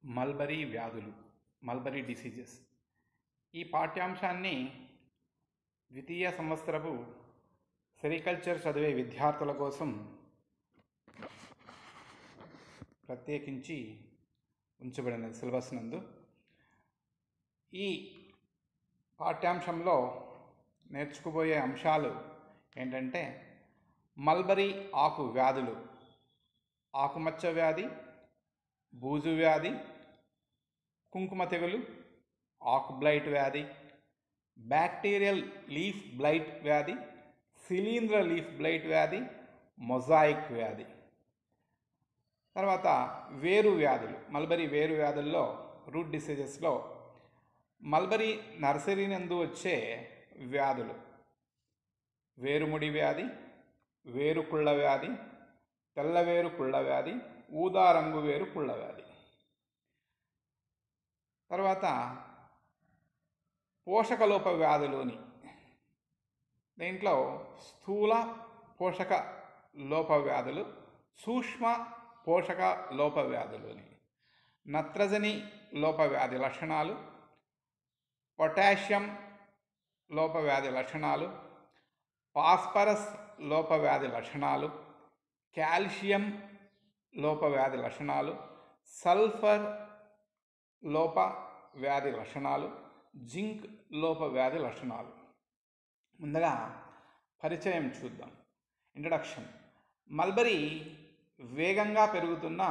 Mulberry వ్యాధులు, mulberry diseases. ఈ పాఠ్యాంశాన్ని ద్వితీయ సంవత్సరపు సెరికల్చర్ చదివే విద్యార్థుల కోసం ప్రత్యేకించి ఉంచబడినది సిలబస్ నందు. ఈ పాఠ్యాంశంలో నేర్చుకోబోయే అంశాలు ఏంటంటే మల్బరీ ఆకు వ్యాధులు, ఆకుమచ్చ వ్యాధి, బూజు వ్యాధి, కుంకుమ తెగులు, ఆకు బ్లైట్ వ్యాధి, బ్యాక్టీరియల్ లీఫ్ బ్లైట్ వ్యాధి, శిలీంధ్ర లీఫ్ బ్లైట్ వ్యాధి, మొజాయిక్ వ్యాధి. తర్వాత వేరు వ్యాధులు, మల్బరీ వేరు వ్యాధుల్లో రూట్ డిసీజెస్లో మల్బరీ నర్సరీ నందు వచ్చే వ్యాధులు వేరుముడి వ్యాధి, వేరుకుళ్ళ వ్యాధి, తెల్లవేరు కుళ్ళ వ్యాధి, ఊదా రంగు వేరు కుళ్ళ వ్యాధి. తర్వాత పోషకలోప వ్యాధులోని దీంట్లో స్థూల పోషక లోప వ్యాధులు, సూక్ష్మ పోషక లోప వ్యాధులోని నత్రజని లోప వ్యాధి లక్షణాలు, పొటాషియం లోప వ్యాధి లక్షణాలు, ఫాస్ఫరస్ లోప వ్యాధి లక్షణాలు, కాల్షియం లోప వ్యాధి లక్షణాలు, సల్ఫర్ లోప వ్యాధి లక్షణాలు, జింక్ లోప వ్యాధి లక్షణాలు. ముందుగా పరిచయం చూద్దాం. ఇంట్రడక్షన్. మల్బరీ వేగంగా పెరుగుతున్న,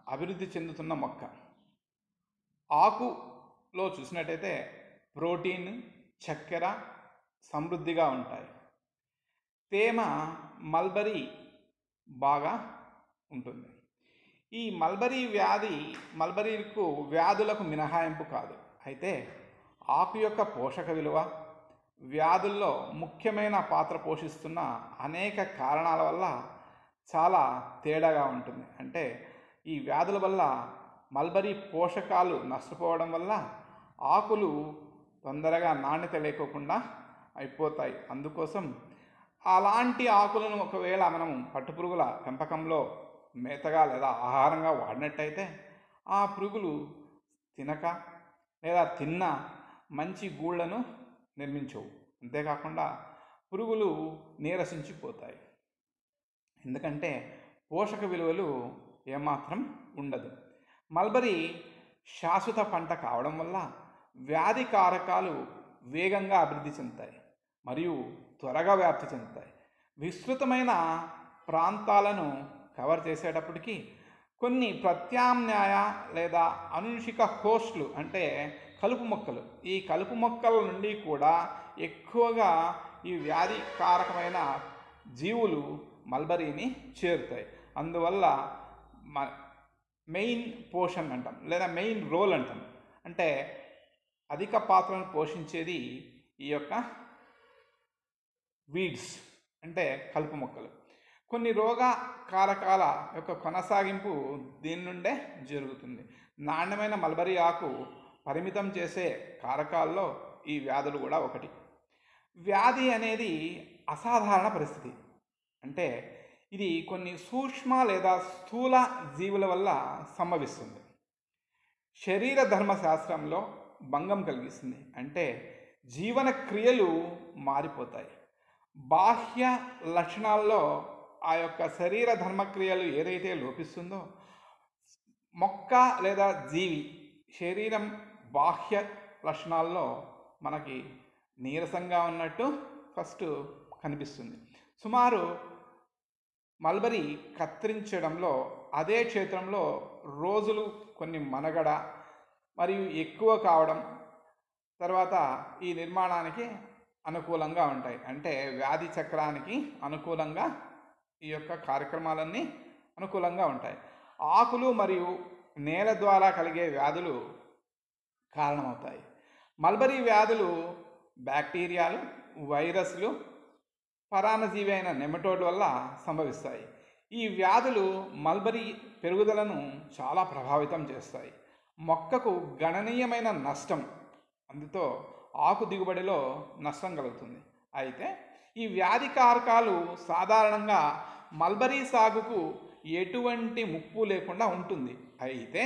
అభివృద్ధి చెందుతున్న మొక్క. ఆకులో చూసినట్టయితే ప్రోటీన్, చక్కెర సమృద్ధిగా ఉంటాయి. తేమ మల్బరీ బాగా ఉంటుంది. ఈ మల్బరీకు వ్యాధులకు మినహాయింపు కాదు. అయితే ఆకు యొక్క పోషక విలువ వ్యాధుల్లో ముఖ్యమైన పాత్ర పోషిస్తున్న అనేక కారణాల వల్ల చాలా తేడాగా ఉంటుంది. అంటే ఈ వ్యాధుల వల్ల మల్బరీ పోషకాలు నష్టపోవడం వల్ల ఆకులు తొందరగా నాణ్యత లేకోకుండా అయిపోతాయి. అందుకోసం అలాంటి ఆకులను ఒకవేళ మనం పట్టుపురుగుల పెంపకంలో మేతగా లేదా ఆహారంగా వాడినట్టయితే ఆ పురుగులు తినక లేదా తిన్న మంచి గూళ్ళను నిర్మించవు. అంతేకాకుండా పురుగులు నీరసించిపోతాయి. ఎందుకంటే పోషక విలువలు ఏమాత్రం ఉండదు. మల్బరీ శాశ్వత పంట కావడం వల్ల వ్యాధి కారకాలు వేగంగా అభివృద్ధి చెందుతాయి మరియు త్వరగా వ్యాప్తి చెందుతాయి. విస్తృతమైన ప్రాంతాలను కవర్ చేసేటప్పటికీ కొన్ని ప్రత్యామ్నాయ లేదా అనుషిక హోస్ట్లు అంటే కలుపు మొక్కలు, ఈ కలుపు మొక్కల నుండి కూడా ఎక్కువగా ఈ వ్యాధి కారకమైన జీవులు మల్బరీని చేరుతాయి. అందువల్ల మెయిన్ పోషన్ అంటాం లేదా మెయిన్ రోల్ అంటాం. అంటే అధిక పాత్రను పోషించేది ఈ యొక్క వీడ్స్ అంటే కలుపు మొక్కలు. కొన్ని రోగ కారకాల యొక్క కొనసాగింపు దీని నుండే జరుగుతుంది. నాణ్యమైన మల్బరీ ఆకు పరిమితం చేసే కారకాల్లో ఈ వ్యాధులు కూడా ఒకటి. వ్యాధి అనేది అసాధారణ పరిస్థితి. అంటే ఇది కొన్ని సూక్ష్మ లేదా స్థూల జీవుల వల్ల సంభవిస్తుంది. శరీర ధర్మశాస్త్రంలో భంగం కలిగిస్తుంది. అంటే జీవన క్రియలు మారిపోతాయి. బాహ్య లక్షణాల్లో ఆ యొక్క శరీర ధర్మక్రియలు ఏదైతే లోపిస్తుందో మొక్క లేదా జీవి శరీరం బాహ్య లక్షణాల్లో మనకి నీరసంగా ఉన్నట్టు ఫస్ట్ కనిపిస్తుంది. సుమారు మల్బరీ కత్తిరించడంలో అదే క్షేత్రంలో రోజులు కొన్ని మనుగడ మరియు ఎక్కువ కావడం తర్వాత ఈ నిర్మాణానికి అనుకూలంగా ఉంటాయి. అంటే వ్యాధి చక్రానికి అనుకూలంగా ఈ యొక్క కార్యక్రమాలన్నీ అనుకూలంగా ఉంటాయి. ఆకులు మరియు నేల ద్వారా కలిగే వ్యాధులు కారణమవుతాయి. మల్బరీ వ్యాధులు బ్యాక్టీరియాలు, వైరస్లు, పరాన్నజీవి అయిన నెమటోడ్ వల్ల సంభవిస్తాయి. ఈ వ్యాధులు మల్బరీ పెరుగుదలను చాలా ప్రభావితం చేస్తాయి. మొక్కకు గణనీయమైన నష్టం, అందుతో ఆకు దిగుబడిలో నష్టం కలుగుతుంది. అయితే ఈ వ్యాధి కారకాలు సాధారణంగా మల్బరీ సాగుకు ఎటువంటి ముప్పు లేకుండా ఉంటుంది. అయితే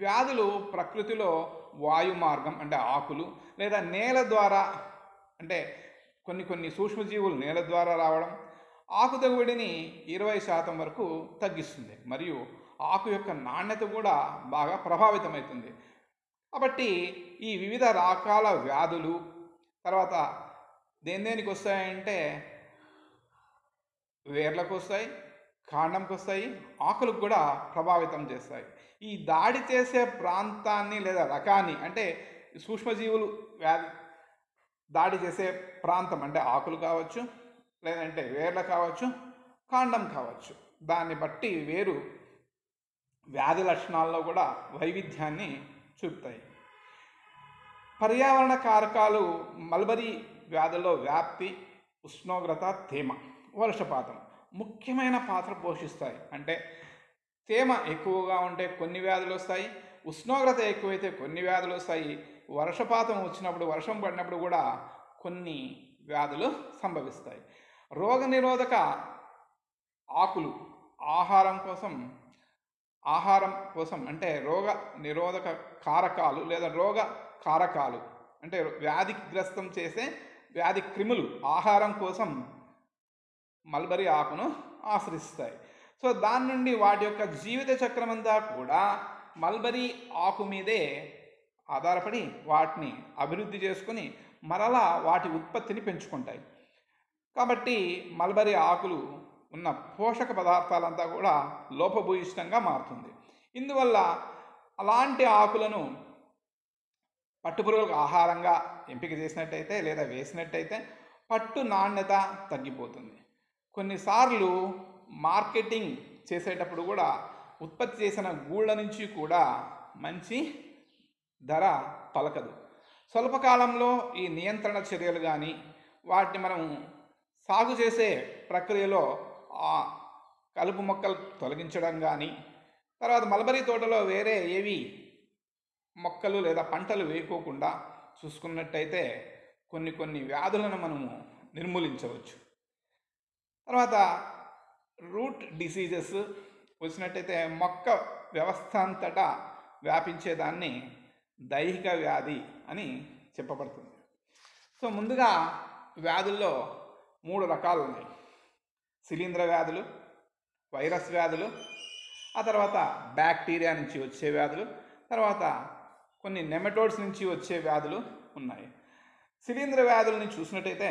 వ్యాధులు ప్రకృతిలో వాయు మార్గం అంటే ఆకులు లేదా నేల ద్వారా అంటే కొన్ని సూక్ష్మజీవులు నేల ద్వారా రావడం ఆకు దిగుబడిని 20% వరకు తగ్గిస్తుంది మరియు ఆకు యొక్క నాణ్యత కూడా బాగా ప్రభావితమవుతుంది. కాబట్టి ఈ వివిధ రకాల వ్యాధులు తర్వాత దేనికి వస్తాయంటే వేర్లకు వస్తాయి, కాండంకి వస్తాయి, ఆకులకు కూడా ప్రభావితం చేస్తాయి. ఈ దాడి చేసే ప్రాంతాన్ని లేదా రకాన్ని అంటే సూక్ష్మజీవులు దాడి చేసే ప్రాంతం అంటే ఆకులు కావచ్చు, లేదంటే వేర్లు కావచ్చు, కాండం కావచ్చు, దాన్ని బట్టి వేరు వ్యాధి లక్షణాల్లో కూడా వైవిధ్యాన్ని చూపుతాయి. పర్యావరణ కారకాలు మల్బరీ వ్యాధుల్లో వ్యాప్తి, ఉష్ణోగ్రత, తేమ, వర్షపాతం ముఖ్యమైన పాత్ర పోషిస్తాయి. అంటే తేమ ఎక్కువగా ఉంటే కొన్ని వ్యాధులు వస్తాయి, ఉష్ణోగ్రత ఎక్కువైతే కొన్ని వ్యాధులు వస్తాయి, వర్షపాతం వచ్చినప్పుడు వర్షం పడినప్పుడు కూడా కొన్ని వ్యాధులు సంభవిస్తాయి. రోగనిరోధక ఆకులు ఆహారం కోసం అంటే రోగ నిరోధక కారకాలు లేదా రోగ కారకాలు అంటే వ్యాధిగ్రస్తం చేసే వ్యాధి క్రిములు ఆహారం కోసం మల్బరీ ఆకును ఆశ్రయిస్తాయి. సో దాని నుండి వాటి యొక్క జీవిత చక్రం అంతా కూడా మల్బరీ ఆకు మీదే ఆధారపడి వాటిని అభివృద్ధి చేసుకొని మరలా వాటి ఉత్పత్తిని పెంచుకుంటాయి. కాబట్టి మల్బరీ ఆకులు ఉన్న పోషక పదార్థాలంతా కూడా లోపభూయిష్టంగా మారుతుంది. ఇందువల్ల అలాంటి ఆకులను పట్టుపురుగులకు ఆహారంగా ఎంపిక చేసినట్టయితే లేదా వేసినట్టయితే పట్టు నాణ్యత తగ్గిపోతుంది. కొన్నిసార్లు మార్కెటింగ్ చేసేటప్పుడు కూడా ఉత్పత్తి చేసిన గూళ్ళ నుంచి కూడా మంచి ధర పలకదు. స్వల్పకాలంలో ఈ నియంత్రణ చర్యలు కానీ వాటిని మనం సాగు చేసే ప్రక్రియలో కలుపు మొక్కలు తొలగించడం కానీ తర్వాత మల్బరీ తోటలో వేరే ఏవి మొక్కలు లేదా పంటలు వేయకోకుండా చూసుకున్నట్టయితే కొన్ని వ్యాధులను మనము నిర్మూలించవచ్చు. తర్వాత రూట్ డిసీజెస్ వచ్చినట్టయితే మొక్క వ్యవస్థ అంతటా వ్యాపించేదాన్ని దైహిక వ్యాధి అని చెప్పబడుతుంది. సో ముందుగా వ్యాధుల్లో 3 రకాలు ఉన్నాయి. శిలీంధ్ర వ్యాధులు, వైరస్ వ్యాధులు, ఆ తర్వాత బ్యాక్టీరియా నుంచి వచ్చే వ్యాధులు, తర్వాత కొన్ని నెమటోడ్స్ నుంచి వచ్చే వ్యాధులు ఉన్నాయి. శిలీంధ్ర వ్యాధులని చూసినట్టయితే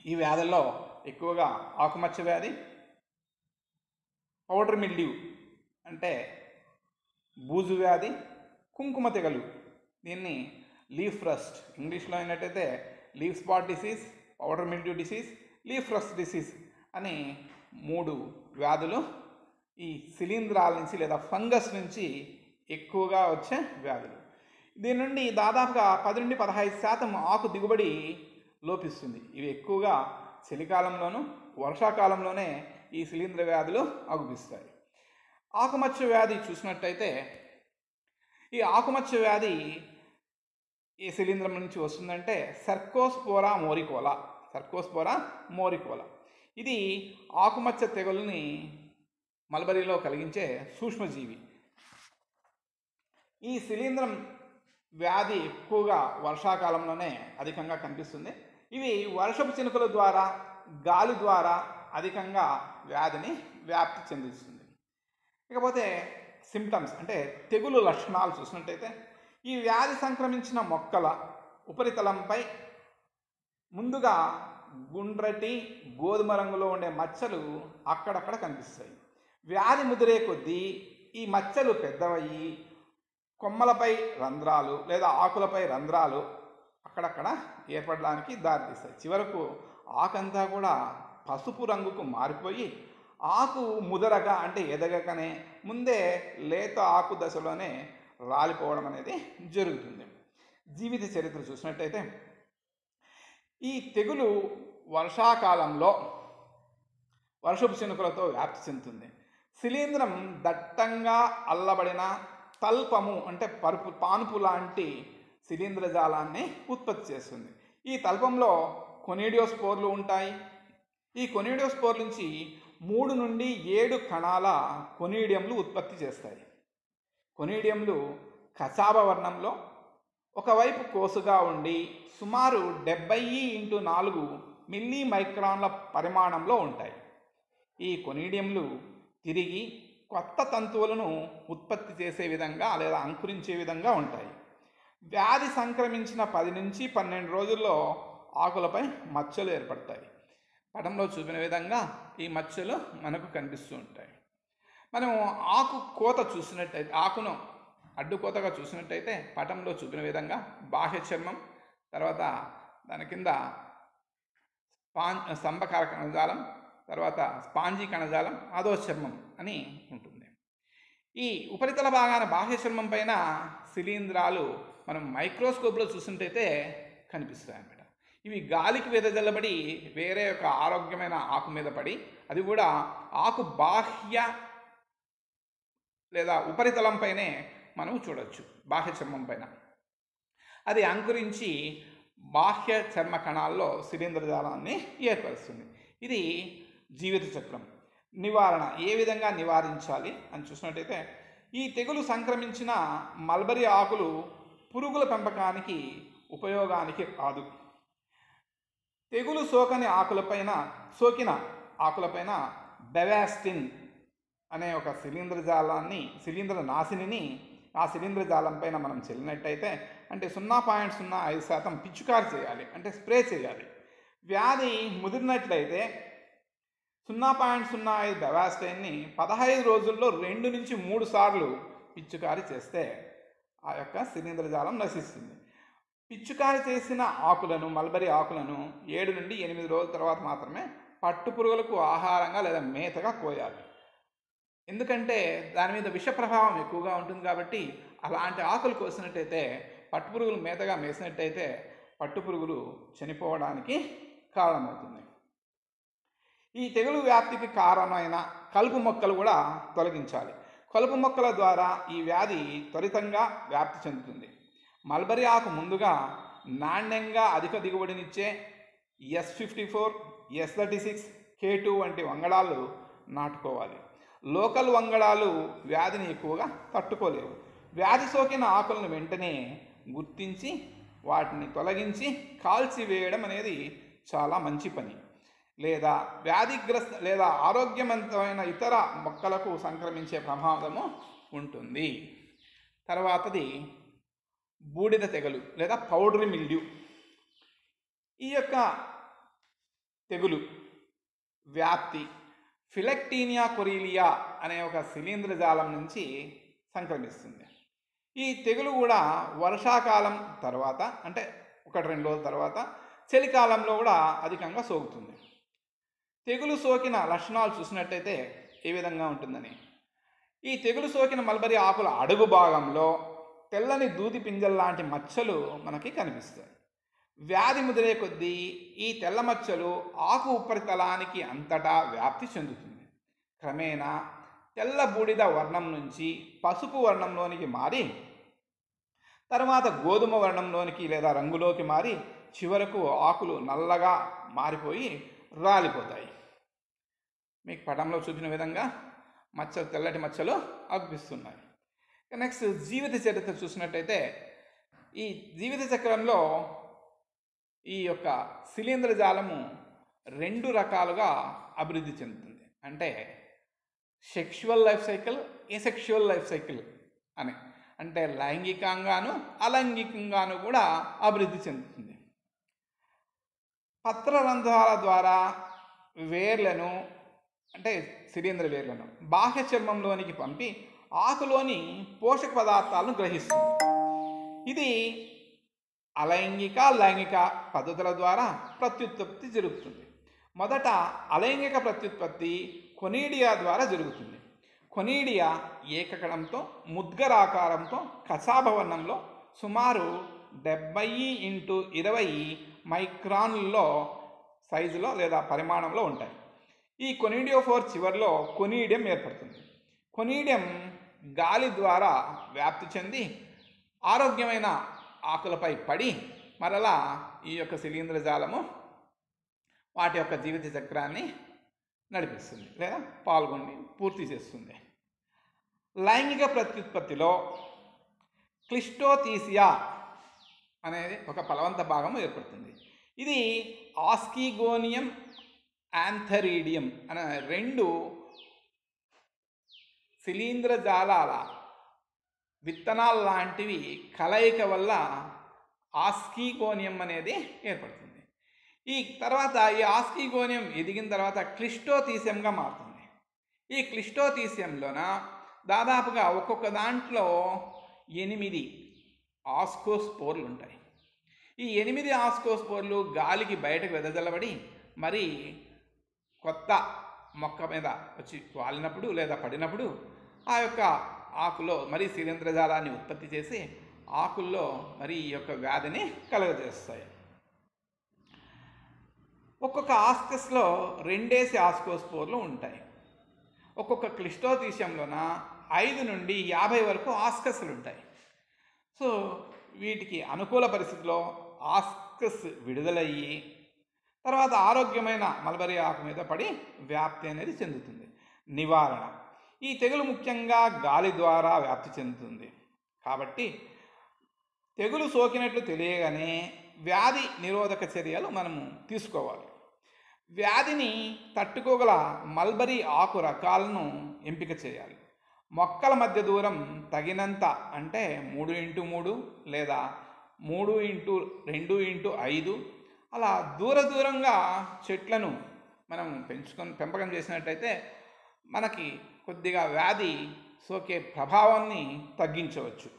ఈ వ్యాధుల్లో ఎక్కువగా ఆకుమచ్చ వ్యాధి, పౌడర్ మిల్డ్యూ అంటే బూజు వ్యాధి, కుంకుమ తెగలు దీన్ని లీఫ్ రస్ట్ ఇంగ్లీష్లో అయినట్టయితే leaf spot disease, powder mildew disease, leaf rust disease అని 3 వ్యాధులు ఈ శిలీంధ్రాల నుంచి లేదా ఫంగస్ నుంచి ఎక్కువగా వచ్చే వ్యాధులు. దీని నుండి దాదాపుగా 10 నుండి 15% ఆకు దిగుబడి లోపిస్తుంది. ఇవి ఎక్కువగా చలికాలంలోనూ వర్షాకాలంలోనే ఈ శిలీంధ్ర వ్యాధులు అగుపిస్తాయి. ఆకుమచ్చ వ్యాధి చూసినట్టయితే ఈ ఆకుమచ్చ వ్యాధి ఏ శిలీంధ్రం నుంచి వస్తుందంటే సర్కోస్పోరా మోరికోలా. ఇది ఆకుమచ్చ తెగుల్ని మల్బరీలో కలిగించే సూక్ష్మజీవి. ఈ శిలీంధ్రం వ్యాధి ఎక్కువగా వర్షాకాలంలోనే అధికంగా కనిపిస్తుంది. ఇవి వర్షపు చినుకుల ద్వారా గాలి ద్వారా అధికంగా వ్యాధిని వ్యాప్తి చెందిస్తుంది. ఇకపోతే సిమ్టమ్స్ అంటే తెగులు లక్షణాలు చూసినట్టయితే ఈ వ్యాధి సంక్రమించిన మొక్కల ఉపరితలంపై ముందుగా గుండ్రటి గోధుమ రంగులో ఉండే మచ్చలు అక్కడక్కడ కనిపిస్తాయి. వ్యాధి ముదిరే కొద్దీ ఈ మచ్చలు పెద్దవయ్యి కొమ్మలపై రంధ్రాలు లేదా ఆకులపై రంధ్రాలు అక్కడక్కడ ఏర్పడడానికి దారితీస్తాయి. చివరకు ఆకంతా కూడా పసుపు రంగుకు మారిపోయి ఆకు ముదరగా అంటే ఎదగకనే ముందే లేత ఆకు దశలోనే రాలిపోవడం అనేది జరుగుతుంది. జీవిత చరిత్ర చూసినట్టయితే ఈ తెగులు వర్షాకాలంలో వర్షపు చినుకులతో వ్యాప్తి చెందుతుంది. శిలీంధ్రం దట్టంగా అల్లబడిన తల్పము అంటే పానుపు లాంటి శిలీంధ్రజాలాన్ని ఉత్పత్తి చేస్తుంది. ఈ తల్పంలో కొనిడియోస్పోర్లు ఉంటాయి. ఈ కొనిడియోస్పోర్ నుంచి 3 నుండి 7 కణాల కొనీడియంలు ఉత్పత్తి చేస్తాయి. కొనీడియంలు కసాబ వర్ణంలో ఒకవైపు కోసుగా ఉండి సుమారు 70x4 మిల్లీ మైక్రాన్ల పరిమాణంలో ఉంటాయి. ఈ కొనీడియంలు తిరిగి కొత్త తంతువులను ఉత్పత్తి చేసే విధంగా లేదా అంకురించే విధంగా ఉంటాయి. వ్యాధి సంక్రమించిన 10 నుంచి 12 రోజుల్లో ఆకులపై మచ్చలు ఏర్పడతాయి. పటంలో చూపిన విధంగా ఈ మచ్చలు మనకు కనిపిస్తూ ఉంటాయి. మనం ఆకు కోత చూసినట్టయితే, ఆకును అడ్డుకోతగా చూసినట్టయితే పటంలో చూపిన విధంగా బాహ్య చర్మం, తర్వాత దాని కింద స్తంభకార కణజాలం, తర్వాత స్పాంజీ కణజాలం, అదో చర్మం అని ఉంటుంది. ఈ ఉపరితల భాగాన బాహ్య చర్మం పైన శిలీంధ్రాలు మనం మైక్రోస్కోప్లో చూసినట్టయితే కనిపిస్తాయి అన్నమాట. ఇవి గాలికి వెదజల్లబడి వేరే ఒక ఆరోగ్యమైన ఆకు మీద పడి, అది కూడా ఆకు బాహ్య లేదా ఉపరితలం పైనే మనం చూడవచ్చు. బాహ్య చర్మం పైన అది అంకురించి బాహ్య చర్మ కణాల్లో శిలీంధ్రజాలాన్ని ఏర్పరుస్తుంది. ఇది జీవిత చక్రం. నివారణ ఏ విధంగా నివారించాలి అని చూసినట్టయితే, ఈ తెగులు సంక్రమించిన మల్బరీ ఆకులు పురుగుల పెంపకానికి ఉపయోగానికి రాదు. తెగులు సోకిన ఆకులపైన బెవాస్టిన్ అనే ఒక శిలీంధ్ర నాశినిని ఆ శిలీంధ్రజాలం పైన మనం చల్లినట్టయితే, అంటే 0.05% పిచికారి చేయాలి, అంటే స్ప్రే చేయాలి. వ్యాధి ముదిరినట్లయితే 0.05 బెవాస్టైన్ని 15 రోజుల్లో 2 నుంచి 3 సార్లు పిచికారి చేస్తే ఆ యొక్క శిలీంధ్రజాలం నశిస్తుంది. పిచికారి చేసిన ఆకులను, మల్బరీ ఆకులను 7 నుండి 8 రోజుల తర్వాత మాత్రమే పట్టుపురుగులకు ఆహారంగా లేదా మేతగా కోయాలి. ఎందుకంటే దాని మీద విష ప్రభావం ఎక్కువగా ఉంటుంది కాబట్టి అలాంటి ఆకులు కోసినట్టయితే, పట్టుపురుగులు మేతగా మేసినట్టయితే పట్టుపురుగులు చనిపోవడానికి కారణమవుతుంది. ఈ తెగులు వ్యాప్తికి కారణమైన కలుపు మొక్కలు కూడా తొలగించాలి. కలుపు మొక్కల ద్వారా ఈ వ్యాధి త్వరితంగా వ్యాప్తి చెందుతుంది. మల్బరీ ఆకు ముందుగా నాణ్యంగా అధిక దిగుబడినిచ్చే S54, S36, K2 వంటి వంగడాలు నాటుకోవాలి. లోకల్ వంగడాలు వ్యాధిని ఎక్కువగా తట్టుకోలేవు. వ్యాధి సోకిన ఆకులను వెంటనే గుర్తించి వాటిని తొలగించి కాల్చివేయడం అనేది చాలా మంచి పని. లేదా వ్యాధిగ్రస్త లేదా ఆరోగ్యవంతమైన ఇతర మొక్కలకు సంక్రమించే ప్రమాదము ఉంటుంది. తర్వాతది బూడిద తెగులు లేదా పౌడరీ మిల్డ్యూ. ఈ యొక్క తెగులు వ్యాప్తి ఫిలెక్టీనియా కొరీలియా అనే ఒక శిలీంధ్రజాలం నుంచి సంక్రమిస్తుంది. ఈ తెగులు కూడా వర్షాకాలం తర్వాత, అంటే 1-2 రోజుల తర్వాత, చలికాలంలో కూడా అధికంగా సోకుతుంది. తెగులు సోకిన లక్షణాలు చూసినట్టయితే ఏ విధంగా ఉంటుందని, ఈ తెగులు సోకిన మల్బరీ ఆకుల అడుగు భాగంలో తెల్లని దూది పింజల్లాంటి మచ్చలు మనకి కనిపిస్తాయి. వ్యాధి ముదిరే కొద్దీ ఈ తెల్ల మచ్చలు ఆకు ఉపరితలానికి అంతటా వ్యాప్తి చెందుతుంది. క్రమేణా తెల్ల బూడిద వర్ణం నుంచి పసుపు వర్ణంలోనికి మారి, తర్వాత గోధుమ వర్ణంలోనికి లేదా రంగులోకి మారి, చివరకు ఆకులు నల్లగా మారిపోయి రాలిపోతాయి. మీకు పటంలో చూపిన విధంగా మచ్చలు, తెల్లటి మచ్చలు అగుపిస్తున్నాయి. నెక్స్ట్ జీవిత చరిత్ర చూసినట్టయితే, ఈ జీవిత చక్రంలో ఈ యొక్క శిలీంధ్రజాలము 2 రకాలుగా అభివృద్ధి చెందుతుంది. అంటే sexual life cycle, asexual life cycle అని. అంటే లైంగికంగాను అలైంగికంగాను కూడా అభివృద్ధి చెందుతుంది. పత్రరంధ్రాల ద్వారా వేర్లను, అంటే శిలీంధ్ర వేర్లను బాహ్య చర్మంలోనికి పంపి ఆకులోని పోషక పదార్థాలను గ్రహిస్తుంది. ఇది అలైంగిక, లైంగిక పద్ధతుల ద్వారా ప్రత్యుత్పత్తి జరుగుతుంది. మొదట అలైంగిక ప్రత్యుత్పత్తి కొనీడియా ద్వారా జరుగుతుంది. కొనీడియా ఏకకణంతో ముద్గరాకారంతో కసాబ వర్ణంలో సుమారు 70x20 మైక్రాన్లలో సైజులో లేదా పరిమాణంలో ఉంటాయి. ఈ కొనీడియోఫోర్ చివరిలో కొనీడియం ఏర్పడుతుంది. కొనీడియం గాలి ద్వారా వ్యాప్తి చెంది ఆరోగ్యమైన ఆకులపై పడి మరలా ఈ యొక్క శిలీంధ్రజాలము వాటి యొక్క జీవిత చక్రాన్ని నడిపిస్తుంది లేదా పాల్గొని పూర్తి చేస్తుంది. లైంగిక ప్రత్యుత్పత్తిలో క్లిస్టోథీసియా అనేది ఒక ఫలవంత భాగం ఏర్పడుతుంది. ఇది ఆస్కిగోనియం యాంథరీడియం అనే రెండు శిలీంద్రజాలాల విత్తనాల లాంటివి కలయిక వల్ల ఆస్కిగోనియం అనేది ఏర్పడుతుంది. ఈ తర్వాత ఈ ఆస్కిగోనియం ఎదిగిన తర్వాత క్లిస్టోథీసియంగా మారుతుంది. ఈ క్లిస్టోథీసియంలోన దాదాపుగా ఒక్కొక్క దాంట్లో 8 ఆస్కోస్పోర్లు ఉంటాయి. ఈ 8 ఆస్కోస్పోర్లు గాలికి బయటకు వెదజల్లబడి మరి కొత్త మొక్క మీద వచ్చి వాలినప్పుడు లేదా పడినప్పుడు ఆ యొక్క ఆకులో మరి శిలీంద్రజాలాన్ని ఉత్పత్తి చేసి ఆకుల్లో మరి ఈ యొక్క వ్యాధిని కలుగజేస్తాయి. ఒక్కొక్క ఆస్కస్లో 2 ఆస్కోస్పోర్లు ఉంటాయి. ఒక్కొక్క క్లిస్టోథీసియంలోన 5 నుండి 50 వరకు ఆస్కస్లు ఉంటాయి. సో వీటికి అనుకూల పరిస్థితిలో ఆస్కస్ విడుదలయ్యి తర్వాత ఆరోగ్యమైన మల్బరీ ఆకు మీద పడి వ్యాప్తి అనేది చెందుతుంది. నివారణ: ఈ తెగులు ముఖ్యంగా గాలి ద్వారా వ్యాప్తి చెందుతుంది కాబట్టి తెగులు సోకినట్లు తెలియగానే వ్యాధి నిరోధక చర్యలు మనము తీసుకోవాలి. వ్యాధిని తట్టుకోగల మల్బరీ ఆకు రకాలను ఎంపిక చేయాలి. మొక్కల మధ్య దూరం తగినంత అంటే 3x3 లేదా 3x2x5 అలా దూరంగా చెట్లను మనం పెంపకం చేసినట్టయితే మనకి కొద్దిగా వ్యాధి సోకే ప్రభావాన్ని తగ్గించవచ్చు.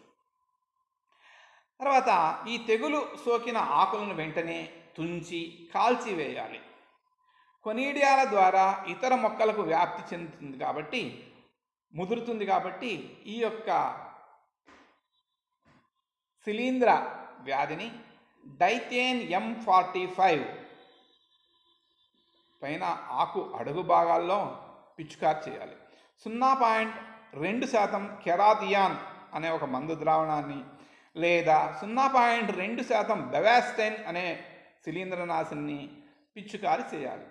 తర్వాత ఈ తెగులు సోకిన ఆకులను వెంటనే తుంచి కాల్చివేయాలి. కొనీడియాల ద్వారా ఇతర మొక్కలకు వ్యాప్తి చెందుతుంది కాబట్టి ముదురుతుంది కాబట్టి ఈ యొక్క శిలీంద్ర వ్యాధిని డైథేన్ M45 పైన ఆకు అడుగు భాగాల్లో పిచికారి చేయాలి. 0.2% కెరాథియాన్ అనే ఒక మందు ద్రావణాన్ని లేదా 0.2% బెవాస్టైన్ అనే శిలీంద్రనాశిని పిచికారి చేయాలి.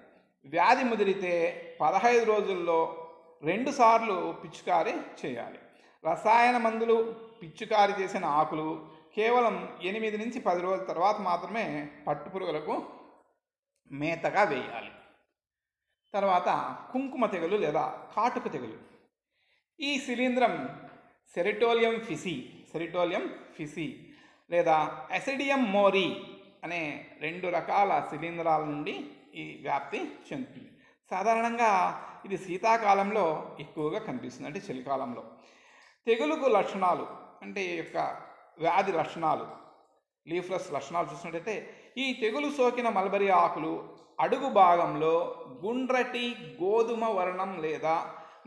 వ్యాధి ముదిరితే 15 రోజుల్లో 2 సార్లు పిచికారి చేయాలి. రసాయన మందులు పిచికారి చేసిన ఆకులు కేవలం 8 నుంచి 10 రోజుల తర్వాత మాత్రమే పట్టుపురుగులకు మేతగా వేయాలి. తర్వాత కుంకుమ తెగులు లేదా కాటుక తెగులు. ఈ శిలీంద్రం సెరిటోలియం ఫిసి లేదా అసిడియం మోరి అనే 2 రకాల శిలీంధ్రాల నుండి ఈ వ్యాప్తి చెందుతుంది. సాధారణంగా ఇది శీతాకాలంలో ఎక్కువగా కనిపిస్తుంది, అంటే చలికాలంలో. తెగులుకు లక్షణాలు అంటే ఈ యొక్క వ్యాధి లక్షణాలు, లీఫ్లెస్ లక్షణాలు చూసినట్టయితే ఈ తెగులు సోకిన మల్బరీ ఆకులు అడుగు భాగంలో గుండ్రటి గోధుమ వర్ణం లేదా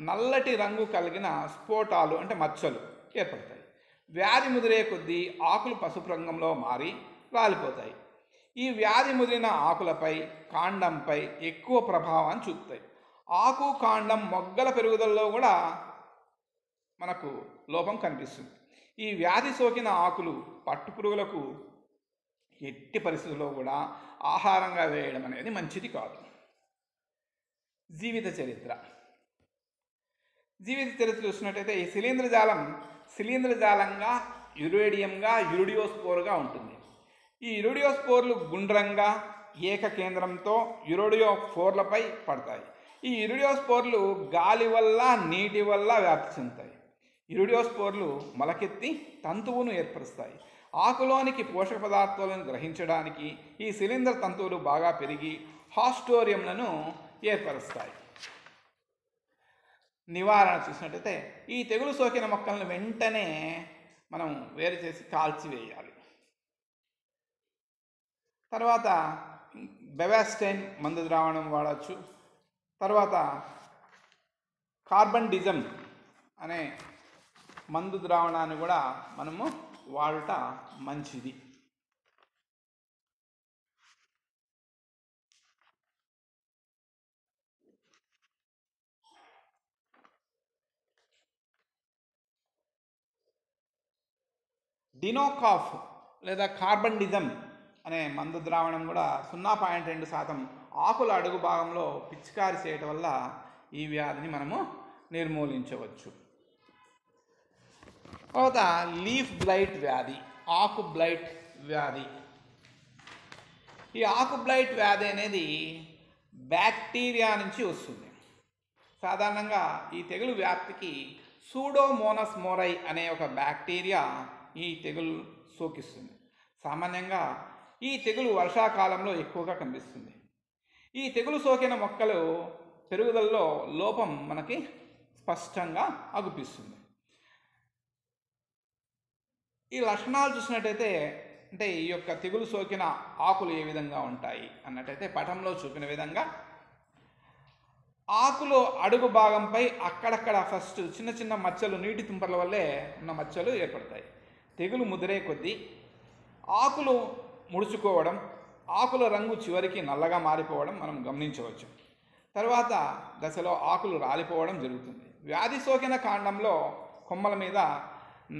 నల్లటి రంగు కలిగిన స్ఫోటాలు అంటే మచ్చలు ఏర్పడతాయి. వ్యాధి ముదిరే కొద్దీ ఆకులు పసుపు రంగంలో మారి రాలిపోతాయి. ఈ వ్యాధి ముదిరిన ఆకులపై కాండంపై ఎక్కువ ప్రభావాన్ని చూపుతాయి. ఆకు కాండం మొగ్గల పెరుగుదలలో కూడా మనకు లోపం కనిపిస్తుంది. ఈ వ్యాధి సోకిన ఆకులు పట్టుపురుగులకు ఎట్టి పరిస్థితుల్లో కూడా ఆహారంగా వేయడం అనేది మంచిది కాదు. జీవిత చరిత్ర చూసినట్టయితే ఈ శిలీంద్రజాలంగా యురేడియంగా యురిడియోస్పోర్గా ఉంటుంది. ఈ యురిడియోస్పోర్లు గుండ్రంగా ఏకకేంద్రంతో యురిడియోఫోర్లపై పడతాయి. ఈ యురిడియోస్పోర్లు గాలి వల్ల నీటి వల్ల వ్యాప్తి చెందుతాయి. యురిడియోస్పోర్లు మొలకెత్తి తంతువును ఏర్పరుస్తాయి. ఆకులోనికి పోషక పదార్థాలను గ్రహించడానికి ఈ శిలీంద్ర తంతువులు బాగా పెరిగి హాస్టోరియంలను ఏర్పరుస్తాయి. నివారణ చూసినట్టయితే ఈ తెగులు సోకిన మొక్కలను వెంటనే మనం వేరు చేసి కాల్చివేయాలి. తర్వాత బెవాస్టైన్ మందు ద్రావణం వాడచ్చు. తర్వాత కార్బండిజం అనే మందు ద్రావణాన్ని కూడా మనము వాడుట మంచిది. డినోకాఫ్ లేదా కార్బండిజం అనే మందు ద్రావణం కూడా 0.2% ఆకుల అడుగు భాగంలో పిచికారి చేయటం వల్ల ఈ వ్యాధిని మనము నిర్మూలించవచ్చు. తర్వాత లీఫ్ బ్లైట్ వ్యాధి, ఆకు బ్లైట్ వ్యాధి. ఈ ఆకు బ్లైట్ వ్యాధి అనేది బ్యాక్టీరియా నుంచి వస్తుంది. సాధారణంగా ఈ తెగులు వ్యాప్తికి సూడోమోనస్ మోరై అనే ఒక బ్యాక్టీరియా ఈ తెగులు సోకిస్తుంది. సామాన్యంగా ఈ తెగులు వర్షాకాలంలో ఎక్కువగా కనిపిస్తుంది. ఈ తెగులు సోకిన మొక్కలు పెరుగుదలలో లోపం మనకి స్పష్టంగా అగుపిస్తుంది. ఈ లక్షణాలు చూసినట్టయితే అంటే ఈ యొక్క తెగులు సోకిన ఆకులు ఏ విధంగా ఉంటాయి అన్నట్టయితే పటంలో చూపిన విధంగా ఆకులో అడుగు భాగంపై అక్కడక్కడ ఫస్ట్ చిన్న చిన్న మచ్చలు, నీటి తుంపర్ల వల్లే ఉన్న మచ్చలు ఏర్పడతాయి. తెగులు ముదిరే కొద్దీ ఆకులు ముడుచుకోవడం, ఆకుల రంగు చివరికి నల్లగా మారిపోవడం మనం గమనించవచ్చు. తర్వాత దశలో ఆకులు రాలిపోవడం జరుగుతుంది. వ్యాధి సోకిన కాండంలో కొమ్మల మీద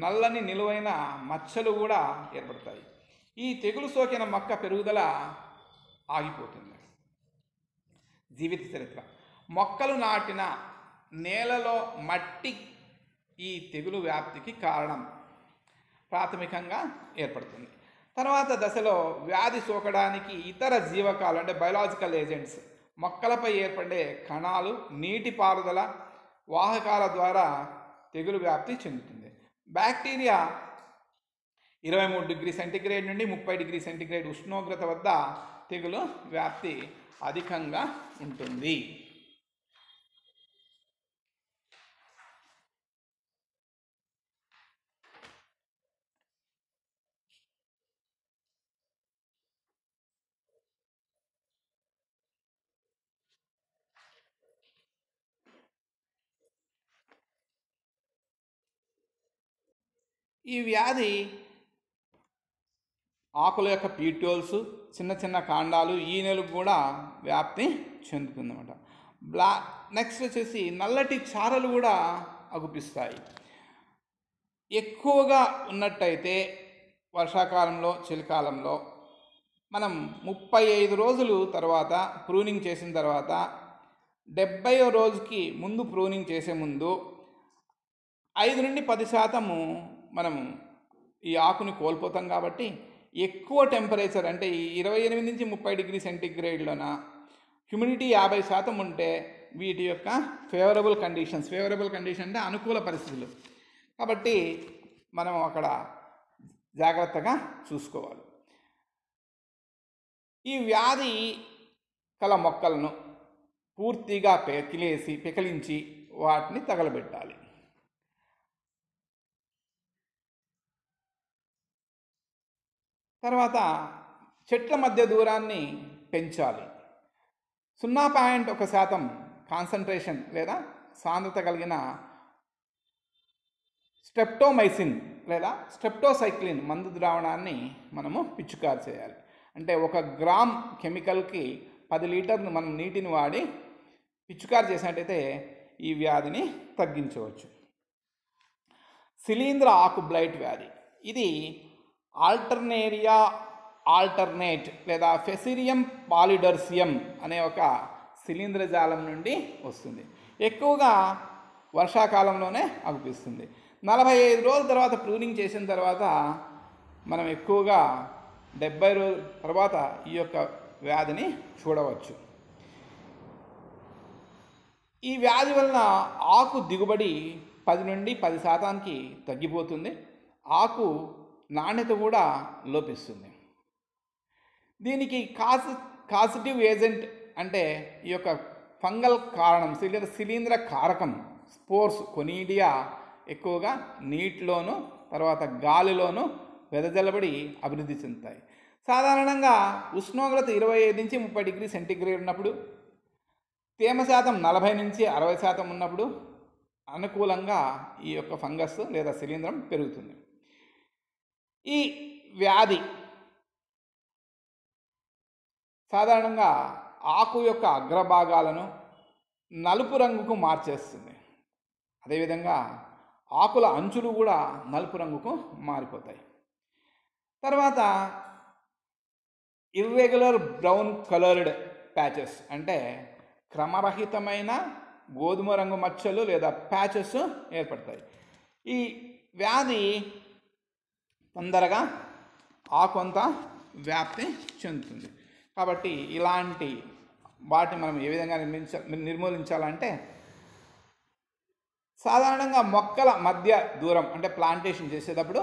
నల్లని నిలువైన మచ్చలు కూడా ఏర్పడతాయి. ఈ తెగులు సోకిన మొక్క పెరుగుదల ఆగిపోతుంది. జీవిత చరిత్ర. మొక్కలు నాటిన నేలలో మట్టి ఈ తెగులు వ్యాప్తికి కారణం ప్రాథమికంగా ఏర్పడుతుంది. తర్వాత దశలో వ్యాధి సోకడానికి ఇతర జీవకాలు అంటే బయలాజికల్ ఏజెంట్స్, మొక్కలపై ఏర్పడే కణాలు, నీటిపారుదల, వాహకాల ద్వారా తెగులు వ్యాప్తి చెందుతుంది. బ్యాక్టీరియా 23 డిగ్రీ సెంటీగ్రేడ్ నుండి 30 డిగ్రీ సెంటీగ్రేడ్ ఉష్ణోగ్రత వద్ద తెగులు వ్యాప్తి అధికంగా ఉంటుంది. ఈ వ్యాధి ఆకుల యొక్క పీట్యూల్స్, చిన్న చిన్న కాండాలు, ఈనెలకు కూడా వ్యాప్తి చెందుతుందన్నమాట. నెక్స్ట్ వచ్చేసి నల్లటి చారలు కూడా అగుపిస్తాయి. ఎక్కువగా ఉన్నట్టయితే వర్షాకాలంలో, చలికాలంలో మనం 35 రోజులు తర్వాత ప్రూనింగ్ చేసిన తర్వాత 70వ రోజుకి ముందు ప్రూనింగ్ చేసే ముందు 5 నుండి 10% మనం ఈ ఆకుని కోల్పోతాం. కాబట్టి ఎక్కువ టెంపరేచర్ అంటే 28 నుంచి 30 డిగ్రీ సెంటీగ్రేడ్లోన హ్యూమిడిటీ 50% ఉంటే వీటి యొక్క ఫేవరబుల్ కండిషన్ అంటే అనుకూల పరిస్థితులు. కాబట్టి మనం అక్కడ జాగ్రత్తగా చూసుకోవాలి. ఈ వ్యాధి కల మొక్కలను పూర్తిగా పెకిలించి వాటిని తగలబెట్టాలి. తర్వాత చెట్ల మధ్య దూరాన్ని పెంచాలి. 0.1% కాన్సన్ట్రేషన్ లేదా సాంద్రత కలిగిన స్ట్రెప్టోమైసిన్ లేదా స్ట్రెప్టోసైక్లిన్ మందు ద్రావణాన్ని మనము పిచికారి చేయాలి. అంటే 1 గ్రామ్ కెమికల్కి 10 లీటర్లు మనం నీటిని వాడి పిచికారి చేసినట్టయితే ఈ వ్యాధిని తగ్గించవచ్చు. శిలీంధ్ర ఆకు బ్లైట్ వ్యాధి. ఇది ఆల్టర్నేరియా ఆల్టర్నేట్ లేదా ఫెసిరియం పాలిడర్సియం అనే ఒక శిలీంధ్రజాలం నుండి వస్తుంది. ఎక్కువగా వర్షాకాలంలోనే అగుపిస్తుంది. 45 రోజుల తర్వాత ప్రూనింగ్ చేసిన తర్వాత మనం ఎక్కువగా 70 రోజుల తర్వాత ఈ యొక్క వ్యాధిని చూడవచ్చు. ఈ వ్యాధి వలన ఆకు దిగుబడి 10 నుండి 10% తగ్గిపోతుంది. ఆకు నాణ్యత కూడా లోపిస్తుంది. దీనికి కాజిటివ్ ఏజెంట్ అంటే ఈ యొక్క ఫంగల్ కారణం శిలీంధ్ర కారకం స్పోర్స్ కొనీడియా ఎక్కువగా నీటిలోను తర్వాత గాలిలోను వెదజల్లబడి అభివృద్ధి చెందుతాయి. సాధారణంగా ఉష్ణోగ్రత 25 నుంచి 30 డిగ్రీ సెంటీగ్రేడ్ ఉన్నప్పుడు, తేమ శాతం 40 నుంచి 60% ఉన్నప్పుడు అనుకూలంగా ఈ యొక్క ఫంగస్ లేదా శిలీంధ్రం పెరుగుతుంది. ఈ వ్యాధి సాధారణంగా ఆకు యొక్క అగ్రభాగాలను నలుపు రంగుకు మార్చేస్తుంది. అదేవిధంగా ఆకుల అంచులు కూడా నలుపు రంగుకు మారిపోతాయి. తర్వాత ఇర్రెగ్యులర్ బ్రౌన్ కలర్డ్ ప్యాచెస్ అంటే క్రమరహితమైన గోధుమ రంగు మచ్చలు లేదా ప్యాచెస్ ఏర్పడతాయి. ఈ వ్యాధి తొందరగా ఆకంతా వ్యాప్తి చెందుతుంది. కాబట్టి ఇలాంటి వాటిని మనం ఏ విధంగా నిర్మూలించాలంటే సాధారణంగా మొక్కల మధ్య దూరం అంటే ప్లాంటేషన్ చేసేటప్పుడు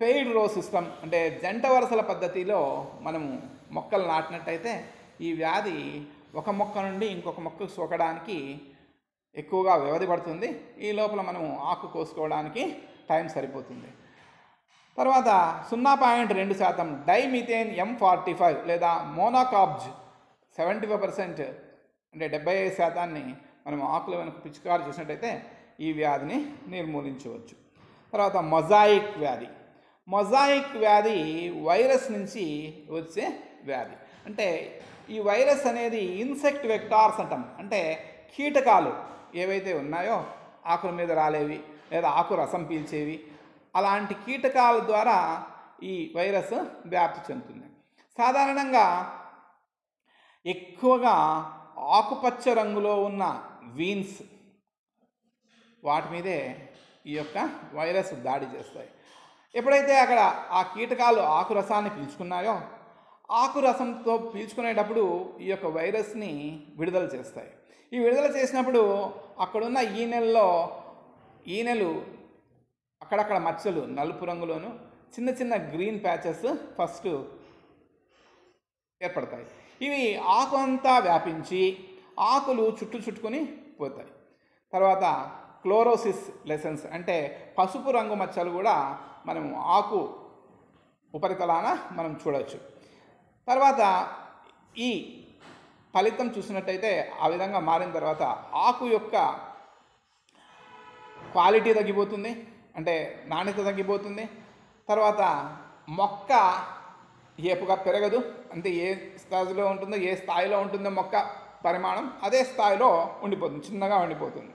పెయిడ్ రో సిస్టమ్ అంటే జంట వరుసల పద్ధతిలో మనము మొక్కలు నాటినట్టయితే ఈ వ్యాధి ఒక మొక్క నుండి ఇంకొక మొక్కకు సోకడానికి ఎక్కువగా వ్యవధి పడుతుంది. ఈ లోపల మనము ఆకు కోసుకోవడానికి టైం సరిపోతుంది. తర్వాత 0.2% డైమిథేన్ M45 లేదా మోనోకాబ్జ్ 75% అంటే 75% మనం ఆకుల వెనుక పిచికారు చేసినట్టయితే ఈ వ్యాధిని నిర్మూలించవచ్చు. తర్వాత మొజాయిక్ వ్యాధి. మొజాయిక్ వ్యాధి వైరస్ నుంచి వచ్చే వ్యాధి. అంటే ఈ వైరస్ అనేది ఇన్సెక్ట్ వెక్టార్స్ అంటాం. అంటే కీటకాలు ఏవైతే ఉన్నాయో ఆకుల మీద రాలేవి లేదా ఆకు రసం పీల్చేవి అలాంటి కీటకాల ద్వారా ఈ వైరస్ వ్యాప్తి చెందుతుంది. సాధారణంగా ఎక్కువగా ఆకుపచ్చ రంగులో ఉన్న వీన్స్ వాటి మీదే ఈ యొక్క వైరస్ దాడి చేస్తాయి. ఎప్పుడైతే అక్కడ ఆ కీటకాలు ఆకు రసాన్ని పీల్చుకున్నాయో ఆకు రసంతో పీల్చుకునేటప్పుడు ఈ యొక్క వైరస్ని విడుదల చేస్తాయి. ఈ విడుదల చేసినప్పుడు అక్కడున్న ఈనెలు అక్కడక్కడ మచ్చలు నలుపు రంగులోను చిన్న చిన్న గ్రీన్ ప్యాచెస్ ఫస్ట్ ఏర్పడతాయి. ఇవి ఆకు అంతా వ్యాపించి ఆకులు చుట్టుకొని పోతాయి. తర్వాత క్లోరోసిస్ లెసన్స్ అంటే పసుపు రంగు మచ్చలు కూడా మనం ఆకు ఉపరితలాన మనం చూడవచ్చు. తర్వాత ఈ ఫలితం చూసినట్టయితే ఆ విధంగా మారిన తర్వాత ఆకు యొక్క క్వాలిటీ తగ్గిపోతుంది, అంటే నాణ్యత తగ్గిపోతుంది. తర్వాత మొక్క ఏపుగా పెరగదు, అంటే ఏ స్థాయిలో ఉంటుందో ఏ స్థాయిలో ఉంటుందో మొక్క పరిమాణం అదే స్థాయిలో ఉండిపోతుంది, చిన్నగా ఉండిపోతుంది.